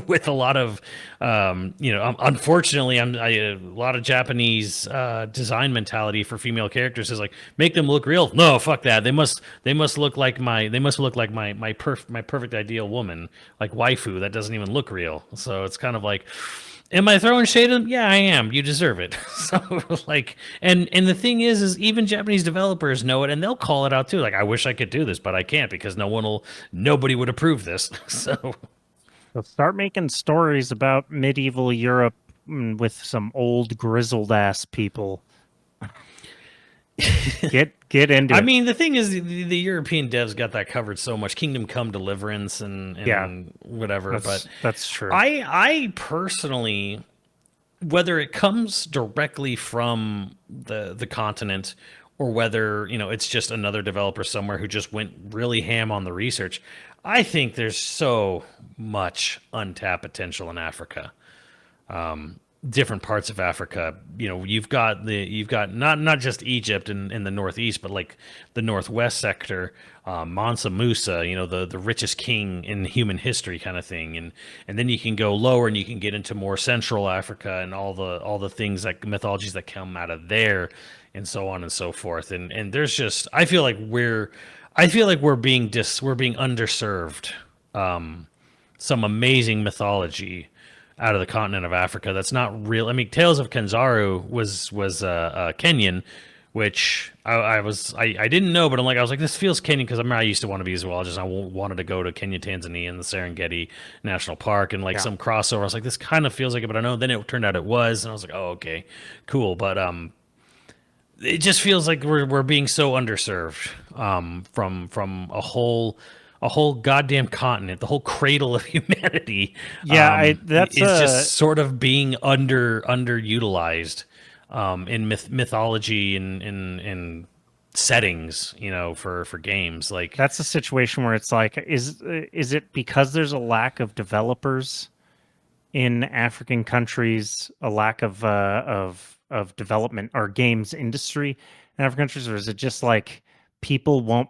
with a lot of, unfortunately, a lot of Japanese design mentality for female characters is like make them look real. No, fuck that. They must look like my perfect ideal woman, like waifu that doesn't even look real. So it's kind of like, am I throwing shade at them? Yeah, I am. You deserve it. So like, and the thing is even Japanese developers know it, and they'll call it out too. Like, I wish I could do this, but I can't because nobody would approve this. So So start making stories about medieval Europe, with some old grizzled ass people. Get into I it. mean, the thing is, the European devs got that covered so much. Kingdom Come Deliverance and Yeah, whatever. But that's true. I personally, whether it comes directly from the continent or whether it's just another developer somewhere who just went really ham on the research, I think there's so much untapped potential in Africa. different parts of Africa. You've got not just Egypt in the northeast, but like the northwest sector, Mansa Musa, the richest king in human history kind of thing, and then you can go lower and you can get into more Central Africa and all the things like mythologies that come out of there, and so on and so forth. And there's just I feel like we're being underserved. Some amazing mythology out of the continent of Africa that's not real. I mean, Tales of Kanzaru was Kenyan, which I didn't know, but I was like, this feels Kenyan because I used to want to be as well. I wanted to go to Kenya, Tanzania, and the Serengeti National Park, and like some crossover. I was like, this kind of feels like it, but I know. Then it turned out it was, and I was like, oh, okay, cool. But it just feels like we're being so underserved from a whole goddamn continent, the whole cradle of humanity. Yeah, that's just sort of being underutilized in mythology and settings, for games. Like that's a situation where it's like, is it because there's a lack of developers in African countries, a lack of development or games industry in African countries, or is it just like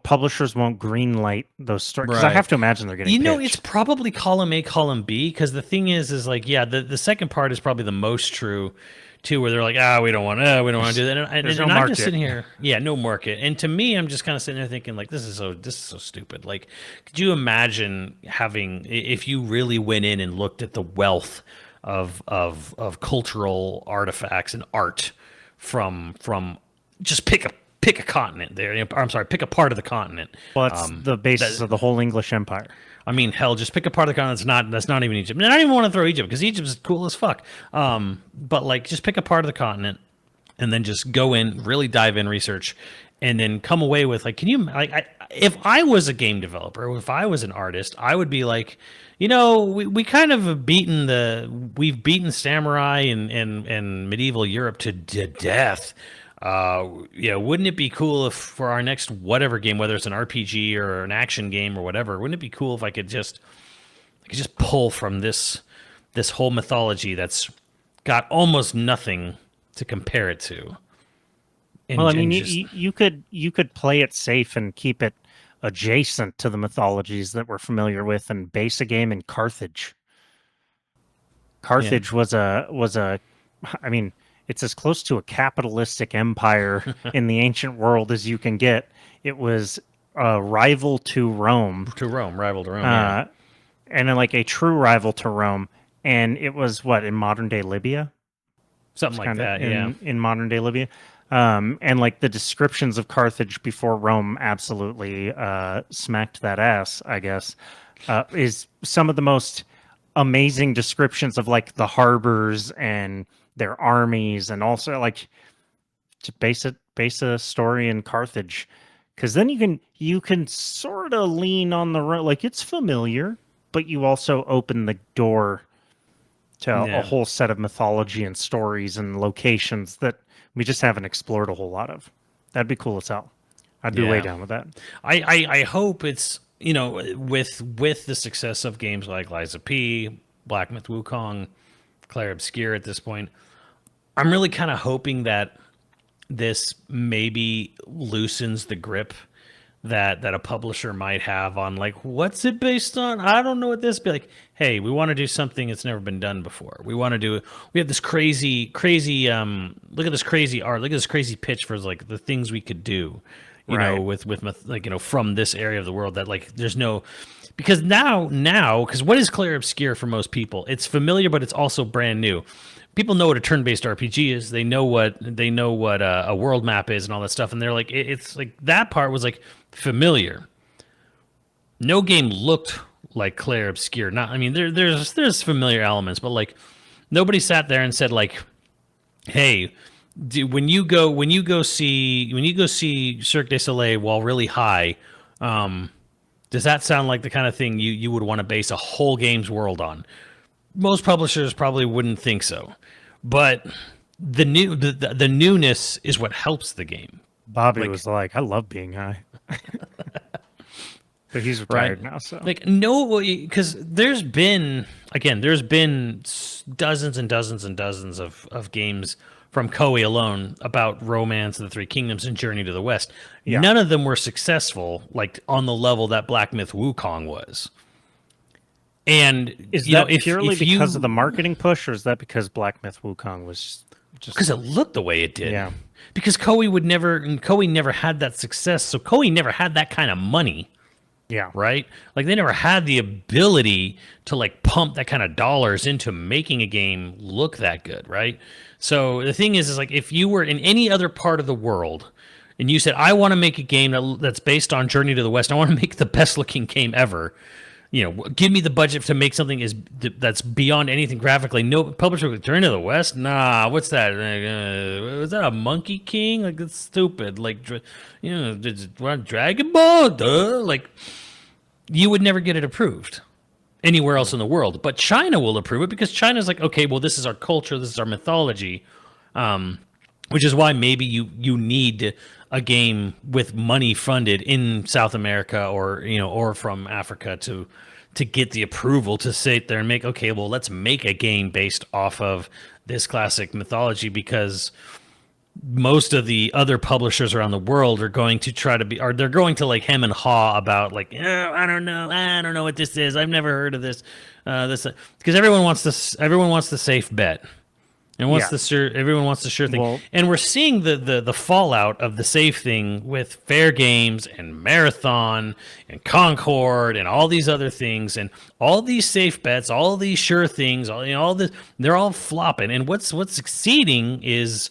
publishers won't green light those stories? Because I have to imagine they're getting pitched. It's probably column A, column B, because the thing is like, yeah, the second part is probably the most true too, where they're like, we don't want to do that. And no I'm market. just sitting here, no market. And to me, I'm just kind of sitting there thinking like, this is so stupid. Like, could you imagine if you really went in and looked at the wealth of cultural artifacts and art from just pick a continent there. I'm sorry, pick a part of the continent. Well, that's the basis of the whole English Empire. I mean, hell, just pick a part of the continent that's not even Egypt. And I don't even want to throw Egypt because Egypt's cool as fuck. But like, just pick a part of the continent and then just go in, really dive in, research, and then come away with like, if I was a game developer, or if I was an artist, I would be like, we kind of have we've beaten samurai and medieval Europe to death. Wouldn't it be cool if for our next whatever game, whether it's an RPG or an action game or whatever, wouldn't it be cool if I could just pull from this whole mythology that's got almost nothing to compare it to? Well, I mean, you could play it safe and keep it adjacent to the mythologies that we're familiar with and base a game in Carthage. Carthage was a, I mean, it's as close to a capitalistic empire in the ancient world as you can get. It was a rival to Rome. Rival to Rome, and then like a true rival to Rome. And it was in modern day Libya? Something like that, in modern day Libya. And like the descriptions of Carthage before Rome absolutely smacked that ass, I guess, is some of the most amazing descriptions of like the harbors and their armies, and also like to base a story in Carthage, because then you can sort of lean on the like it's familiar, but you also open the door to a whole set of mythology and stories and locations that we just haven't explored a whole lot of. That'd be cool as hell. I'd be way down with that. I hope it's with the success of games like Lies of P, Black Myth Wukong, Clair Obscur at this point, I'm really kind of hoping that this maybe loosens the grip that a publisher might have on like, what's it based on? I don't know what this be like. Hey, we want to do something that's never been done before. We have this crazy look at this crazy art, look at this crazy pitch for like the things we could do, you know, with like, from this area of the world that like there's no, because now because what is Clair Obscur for most people? It's familiar, but it's also brand new. People know what a turn-based RPG is. They know what a world map is and all that stuff, and they're like, it's like that part was like familiar. No game looked like Clair Obscur. Not, I mean, there's familiar elements, but like nobody sat there and said like, hey, when you go see Cirque du Soleil while really high, does that sound like the kind of thing you would want to base a whole game's world on? Most publishers probably wouldn't think so, but the newness is what helps the game. Bobby was like, "I love being high." But he's retired now, so Like, no, because there's been dozens and dozens and dozens of games from Koei alone about Romance of the Three Kingdoms and Journey to the West. Yeah. None of them were successful, like on the level that Black Myth Wukong was. And is you that know, purely because of the marketing push, or is that because Black Myth Wukong was just because it looked the way it did? Yeah. Because Koei never had that success, so Koei never had that kind of money. Yeah. Right? Like they never had the ability to like pump that kind of dollars into making a game look that good, right? So the thing is like if you were in any other part of the world and you said, I want to make a game that's based on Journey to the West, I want to make the best looking game ever. You know, give me the budget to make something that's beyond anything graphically. No publisher would Journey to the West. Nah, what's that? Was that a Monkey King? Like that's stupid. Like, you know, Dragon Ball. Duh. Like, you would never get it approved anywhere else in the world. But China will approve it because China's like, okay, well, this is our culture, this is our mythology, which is why maybe you need a game with money funded in South America or from Africa to get the approval to sit there and make, okay, well, let's make a game based off of this classic mythology, because most of the other publishers around the world are going to they're going to like hem and haw about like, oh, I don't know what this is. I've never heard of this, because everyone wants the safe bet. And everyone wants the sure thing. Well, and we're seeing the fallout of the safe thing with Fair Games and Marathon and Concord and all these other things and all these safe bets, all these sure things, all this, they're all flopping. And what's succeeding is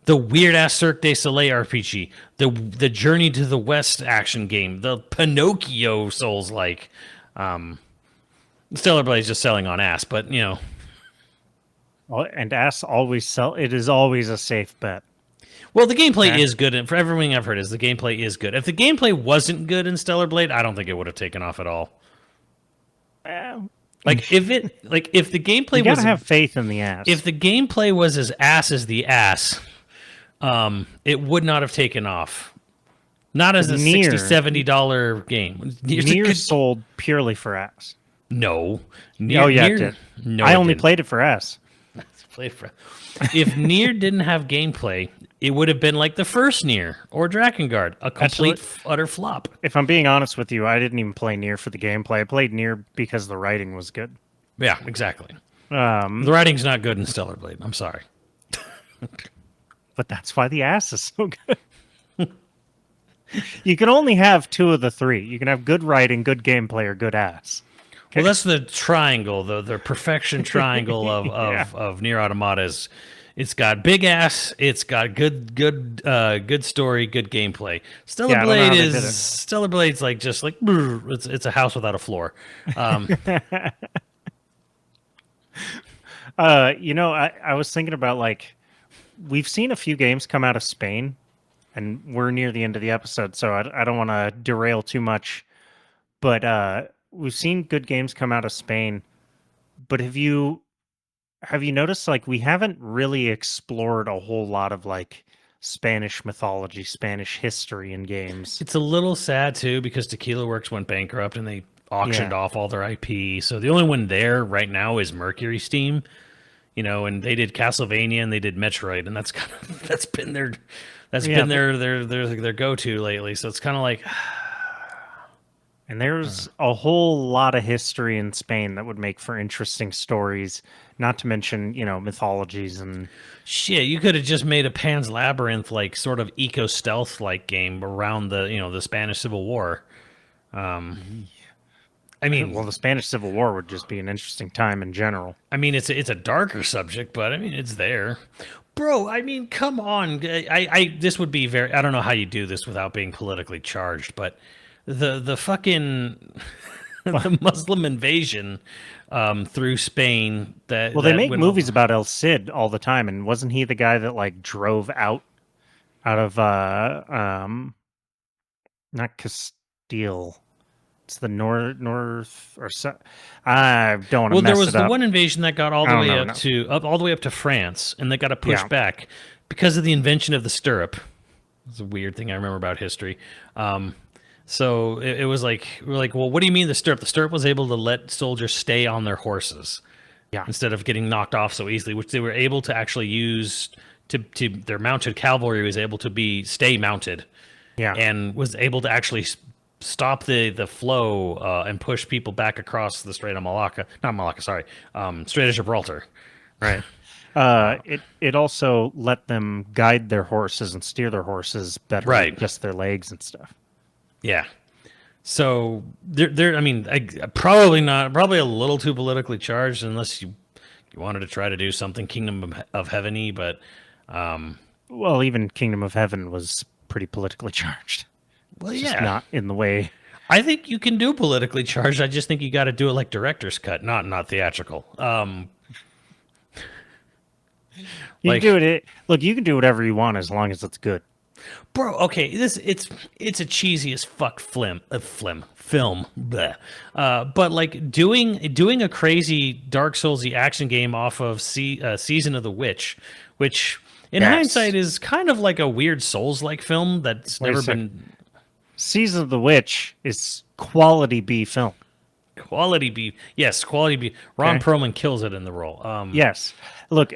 the weird ass Cirque du Soleil RPG, the Journey to the West action game, the Pinocchio Souls-like. Stellar Blade's just selling on ass, but you know. And ass always sell. It is always a safe bet. Well, the gameplay is good, and for everything I've heard, the gameplay is good. If the gameplay wasn't good in Stellar Blade, I don't think it would have taken off at all. If the gameplay you gotta have faith in the ass. If the gameplay was as ass as the ass, it would not have taken off. Not as a $60-$70 game. Nier sold purely for ass. No. It did. No, I only played it for ass. If Nier didn't have gameplay, it would have been like the first Nier or Drakengard, a complete utter flop. If I'm being honest with you, I didn't even play Nier for the gameplay. I played Nier because the writing was good. Yeah, exactly. The writing's not good in Stellar Blade. I'm sorry. But that's why the ass is so good. You can only have two of the three. You can have good writing, good gameplay, or good ass. Well, that's the triangle, the perfection triangle of Nier Automata. It's got big ass, it's got good story, good gameplay. Stellar Blade's like just like it's a house without a floor. I was thinking about like we've seen a few games come out of Spain, and we're near the end of the episode, so I don't want to derail too much, but we've seen good games come out of Spain, but have you noticed like we haven't really explored a whole lot of like Spanish mythology, Spanish history in games? It's a little sad too because Tequila Works went bankrupt and they auctioned off all their IP. So the only one there right now is Mercury Steam, and they did Castlevania and they did Metroid, and that's been their go-to lately. So it's kind of like. And there's a whole lot of history in Spain that would make for interesting stories, not to mention, mythologies and... Shit, you could have just made a Pan's Labyrinth, like, sort of eco-stealth-like game around the Spanish Civil War. Well, the Spanish Civil War would just be an interesting time in general. I mean, it's a darker subject, but, it's there. Bro, come on. This would be very... I don't know how you do this without being politically charged, but... The fucking the Muslim invasion through Spain they make movies about El Cid all the time, and wasn't he the guy that like drove out of not Castile, it's the north or I don't want to mess it up. Well, there was the one invasion that got all the way up to France, and they got to push back because of the invention of the stirrup. It's a weird thing I remember about history. So it was like we're like, well, what do you mean the stirrup? The stirrup was able to let soldiers stay on their horses Yeah. instead of getting knocked off so easily, which they were able to actually use to their mounted cavalry was able to stay mounted Yeah. and was able to actually stop the flow and push people back across the Strait of Malacca, not Malacca, sorry, Strait of Gibraltar. Right. It also let them guide their horses and steer their horses better Right. with just their legs and stuff. Yeah. So they're I mean, probably not, probably a little too politically charged unless you wanted to try to do something Kingdom of Heaven-y, but Well, even Kingdom of Heaven was pretty politically charged. well, Just yeah. not in the way. I think you can do politically charged. I just think you got to do it like director's cut, not theatrical. You Like- can do it. Look, you can do whatever you want as long as it's good. Bro, okay, it's a cheesy as fuck film, bleh. But like doing a crazy Dark Soulsy action game off of Season of the Witch, which in Yes. hindsight is kind of like a weird Souls-like film that's Wait a never sec. been Season of the Witch is quality B film. quality B. Yes, quality B. Ron Okay. Perlman kills it in the role. Yes. Look,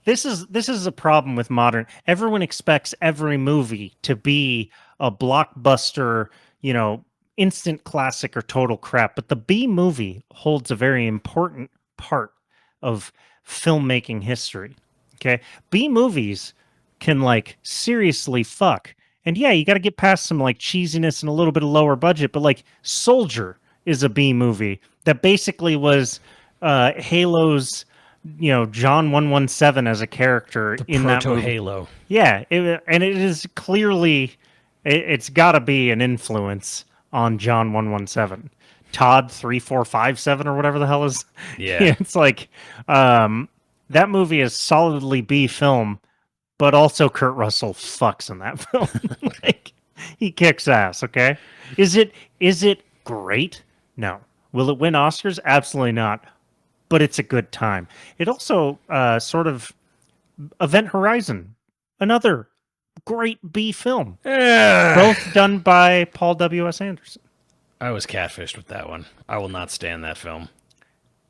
this is a problem with modern. Everyone expects every movie to be a blockbuster, instant classic or total crap. But the B movie holds a very important part of filmmaking history. Okay, B movies can like seriously fuck. And yeah, you got to get past some like cheesiness and a little bit of lower budget. But like Soldier is a B movie that basically was Halo's John 117 as a character in that Proto movie. Halo. Yeah, and it is clearly it's got to be an influence on John 117. Todd 3457 or whatever the hell is. Yeah. It's like that movie is solidly B film, but also Kurt Russell fucks in that film. Like he kicks ass, okay? Is it great? No. Will it win Oscars? Absolutely not. But it's a good time. It also sort of Event Horizon, another great B film, both done by Paul W.S. Anderson. I was catfished with that one. I will not stand that film.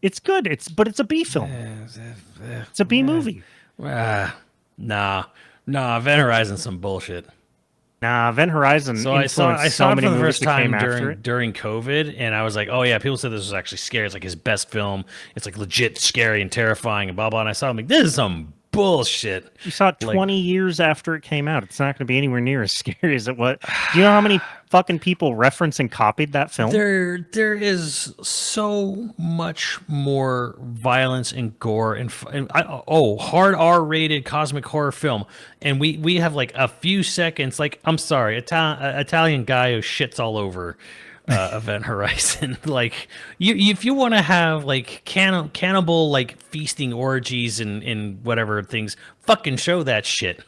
It's good. But it's a B film. It's a B movie. Nah. Event Horizon's some bullshit. Nah, Event Horizon. So I saw so it many for the movies first that time came after it. during COVID, and I was like, oh yeah, people said this was actually scary. It's like his best film. It's like legit scary and terrifying and blah blah. And I saw it, I'm like, this is some bullshit. You saw it Like- 20 years after it came out. It's not going to be anywhere near as scary as it was. Do you know how many fucking people referenced and copied that film? There is so much more violence and gore and hard R-rated cosmic horror film, and we have like a few seconds. Like, I'm sorry, Italian guy who shits all over Event Horizon. Like, if you want to have like cannibal like feasting orgies and whatever things, fucking show that shit.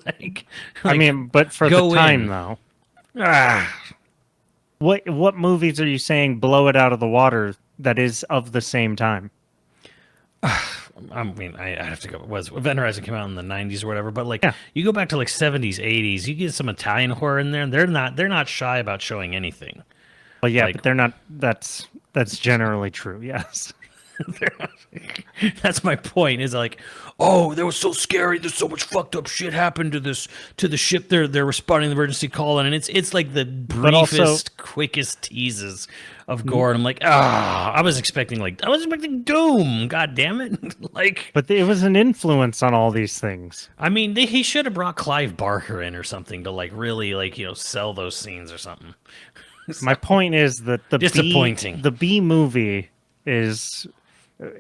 like, I mean, but for go the time in. though. What movies are you saying blow it out of the water that is of the same time? I mean, I have to go. Was Event Horizon came out in the 90s or whatever? But like, Yeah. you go back to like 70s, 80s, you get some Italian horror in there, and they're not shy about showing anything. Well, yeah, Like- but they're not. That's generally true. Yes. That's my point. Is like, oh, that was so scary. There's so much fucked up shit happened to the ship. They're responding to the emergency call, and it's like the But also- briefest, quickest teases of gore. And I'm like, I was expecting Doom. God damn it! Like, But it was an influence on all these things. I mean, he should have brought Clive Barker in or something to like really like sell those scenes or something. My point is that Disappointing. the B movie is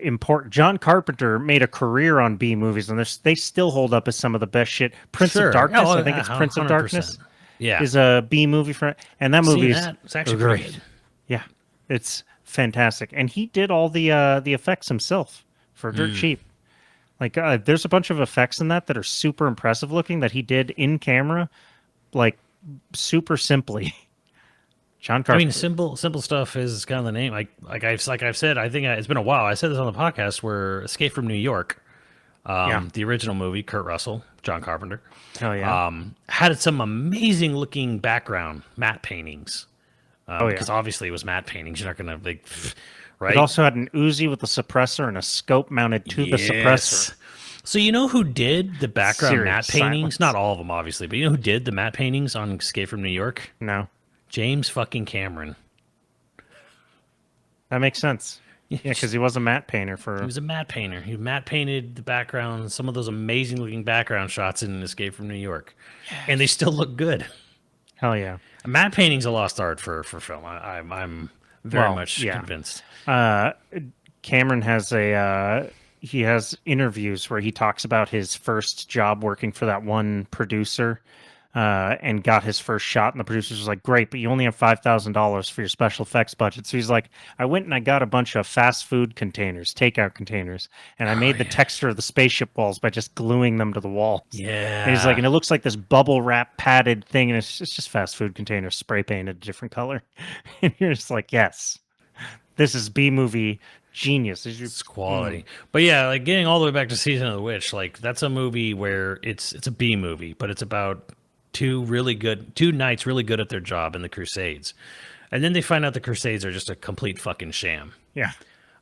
important. John Carpenter made a career on B movies, and they still hold up as some of the best shit. Prince Sure. of Darkness, Oh, I think it's yeah, Prince of 100%. Darkness, Yeah, is a B movie and that Seen movie is that. It's actually pretty good. Yeah, it's fantastic, and he did all the effects himself for dirt cheap. Like, there's a bunch of effects in that are super impressive looking that he did in camera, like super simply. John I Carpenter. mean, simple stuff is kind of the name. Like I've said, I think it's been a while. I said this on the podcast where Escape from New York. The original movie, Kurt Russell, John Carpenter, Hell yeah. had some amazing looking background matte paintings. Oh, yeah. Because obviously it was matte paintings. You're not gonna like, right? It also had an Uzi with a suppressor and a scope mounted to the suppressor. So you know who did the background Serious matte paintings? silence. Not all of them, obviously, but you know who did the matte paintings on Escape from New York? No, James fucking Cameron. that makes sense. Yeah, because he was a matte painter He for. was a matte painter. He matte painted the background, some of those amazing looking background shots in Escape from New York, and they still look good. Hell yeah. Matte painting's a lost art for film. I'm very much convinced. Cameron has he has interviews where he talks about his first job working for that one producer, and got his first shot, and the producer was like, "Great, but you only have $5,000 for your special effects budget." So he's like, "I went and I got a bunch of fast food containers, takeout containers, and I made the texture of the spaceship walls by just gluing them to the walls." Yeah, And he's like, and it looks like this bubble wrap padded thing, and it's just fast food containers spray painted a different color. And you're just like, yes, this is B movie genius. It's quality. But yeah, like getting all the way back to Season of the Witch, like that's a movie where it's a B movie, but it's about two knights really good at their job in the Crusades. And then they find out the Crusades are just a complete fucking sham. Yeah.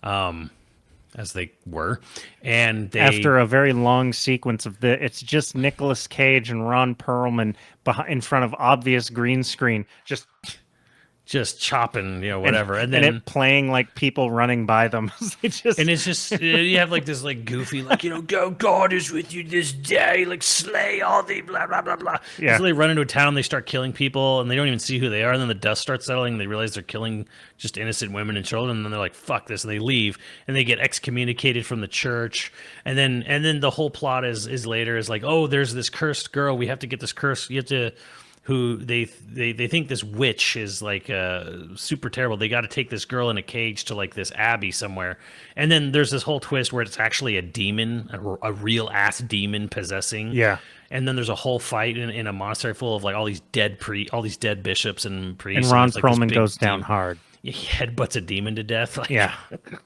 As they were. And they After a very long sequence of it's just Nicolas Cage and Ron Perlman in front of obvious green screen, just chopping, whatever. And then it playing like people running by them. It's just, you have like this like goofy, like, God is with you this day, like slay all the blah, blah, blah, blah. Yeah. So they run into a town, they start killing people, and they don't even see who they are. And then the dust starts settling, and they realize they're killing just innocent women and children. And then they're like, fuck this. And they leave, and they get excommunicated from the church. And then the whole plot is later is like, oh, there's this cursed girl. We have to get this curse. You have to... who they think this witch is like super terrible. They got to take this girl in a cage to like this abbey somewhere, and then there's this whole twist where it's actually a demon, a real ass demon possessing. Yeah. And then there's a whole fight in a monastery full of like all these dead bishops and priests. And Ron it's like this Perlman big goes down hard. He headbutts a demon to death. Like, Yeah.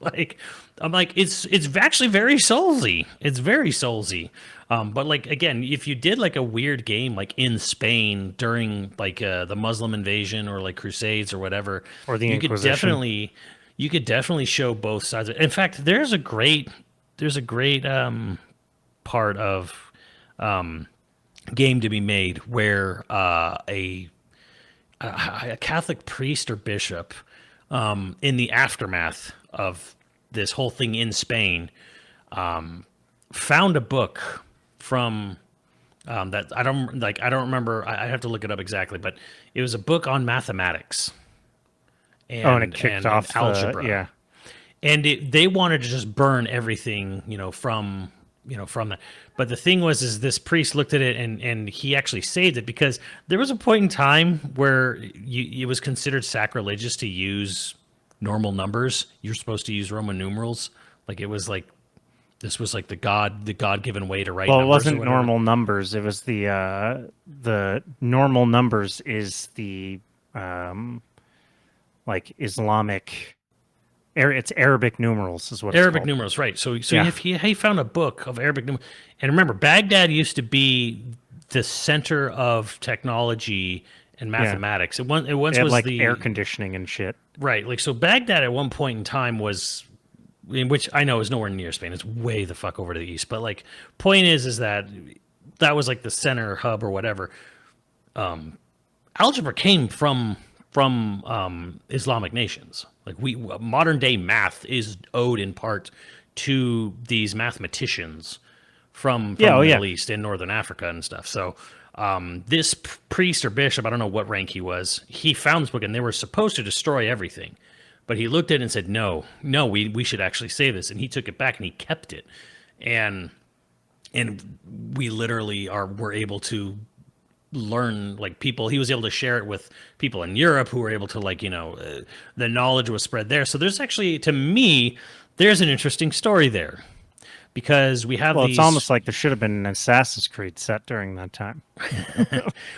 like I'm like it's actually very soulsy. It's very soulsy. But like again, if you did like a weird game like in Spain during like the Muslim invasion or like Crusades or whatever, or the Inquisition, you could definitely show both sides of it. In fact, there's a great part of game to be made where a Catholic priest or bishop in the aftermath of this whole thing in Spain found a book from that I don't remember. I have to look it up exactly, but it was a book on mathematics. And it kicked off algebra. Yeah. And they wanted to just burn everything, from that. But the thing was this priest looked at it and he actually saved it because there was a point in time where it was considered sacrilegious to use normal numbers. You're supposed to use Roman numerals. Like it was like, this was like the God-given way to write numbers. Well, it wasn't normal numbers. It was the normal numbers is the like Islamic. It's Arabic numerals is what Arabic it's called. numerals, right? So Yeah. if he found a book of Arabic numerals, and remember, Baghdad used to be the center of technology and mathematics. It once had, was like the air conditioning and shit. right. Like so, Baghdad at one point in time was, which I know is nowhere near Spain. It's way the fuck over to the east. But like, point is that was like the center hub or whatever. Algebra came from Islamic nations. Like modern day math is owed in part to these mathematicians from the Middle East and Northern Africa and stuff. So this priest or bishop, I don't know what rank he was, he found this book and they were supposed to destroy everything. But he looked at it and said, no, we should actually save this. And he took it back and he kept it. And we literally were able to learn, like people, he was able to share it with people in Europe who were able to the knowledge was spread there. So there's actually, to me, there's an interesting story there. Because we have it's almost like there should have been an Assassin's Creed set during that time.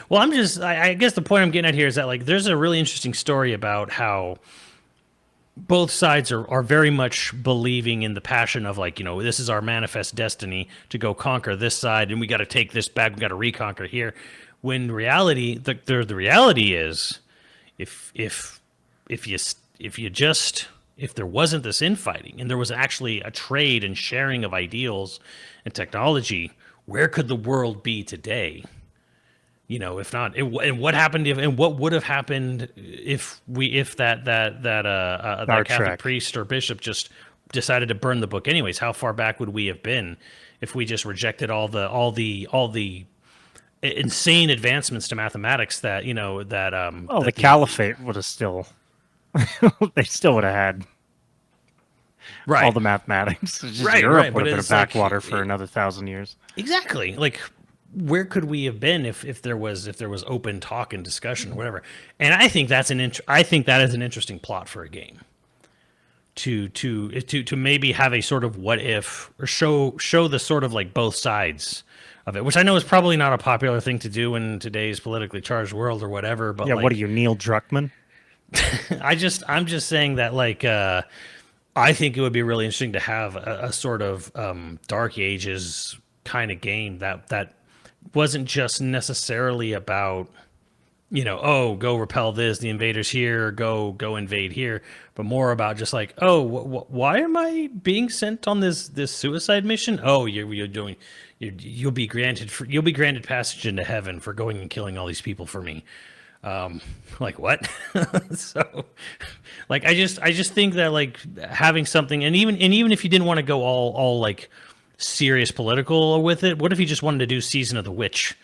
Well, I guess the point I'm getting at here is that like there's a really interesting story about how both sides are very much believing in the passion of like, this is our manifest destiny to go conquer this side, and we got to take this back, we got to reconquer here. When reality, the reality is, if if you if there wasn't this infighting and there was actually a trade and sharing of ideals and technology, where could the world be today? If not, and what happened and what would have happened if that Star Catholic Trek. priest or bishop just decided to burn the book anyways? How far back would we have been if we just rejected all the insane advancements to mathematics that Well, that the caliphate would have still, they still would have had all the mathematics. It's just Right, Europe right, would but have been a it's like, backwater for another 1,000 years. exactly, like where could we have been if there was open talk and discussion or whatever? And I think that is an interesting plot for a game to maybe have a sort of what if, or show the sort of like both sides of it, which I know is probably not a popular thing to do in today's politically charged world or whatever. But Yeah, like, what are you, Neil Druckmann? I'm just saying that like I think it would be really interesting to have a sort of Dark Ages kind of game that wasn't just necessarily about oh, go repel this, the invaders here, go invade here, but more about just like, oh, why am I being sent on this suicide mission? Oh, you'll be granted passage into heaven for going and killing all these people for me. Like what? So, like I just think that like having something, and even if you didn't want to go all like serious political with it, what if you just wanted to do Season of the Witch,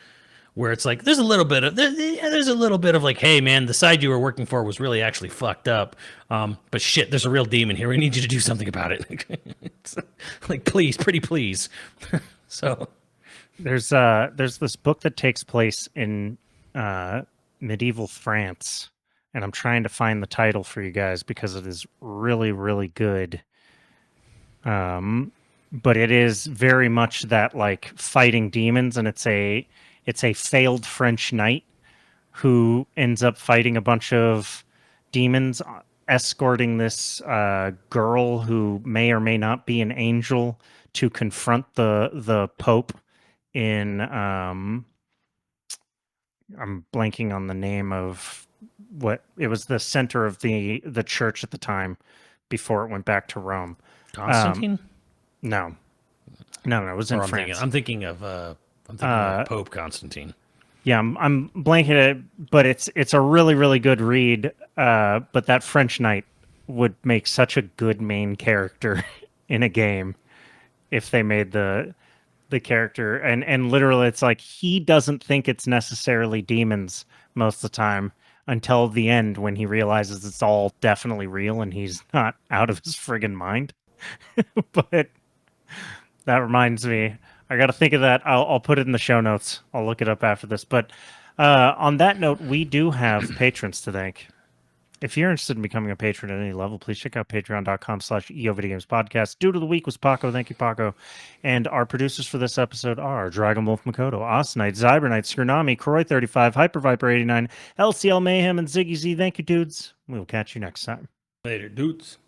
where it's like there's a little bit of like, hey man, the side you were working for was really actually fucked up, but shit, there's a real demon here, we need you to do something about it. It's like, please, pretty please. So There's this book that takes place in medieval France, and I'm trying to find the title for you guys because it is really, really good. But it is very much that like fighting demons, and it's a failed French knight who ends up fighting a bunch of demons, escorting this girl who may or may not be an angel to confront the Pope in I'm blanking on the name of what it was, the center of the church at the time before it went back to Rome. Constantine? No, it was in France. I'm thinking of Pope Constantine. Yeah, I'm blanking it, but it's a really, really good read. But that French knight would make such a good main character in a game if they made the character, and literally it's like he doesn't think it's necessarily demons most of the time until the end when he realizes it's all definitely real and he's not out of his friggin' mind. But that reminds me, I got to think of that. I'll put it in the show notes. I'll look it up after this. But on that note, we do have patrons to thank. If you're interested in becoming a patron at any level, please check out patreon.com/YoVideogames podcast. Dude of the week was Paco. Thank you, Paco. And our producers for this episode are Dragon Wolf Makoto, Osnite, Zybernite, Skurnami, Croy35, Hyper Viper 89, LCL Mayhem, and Ziggy Z. Thank you, dudes. We'll catch you next time. Later, dudes.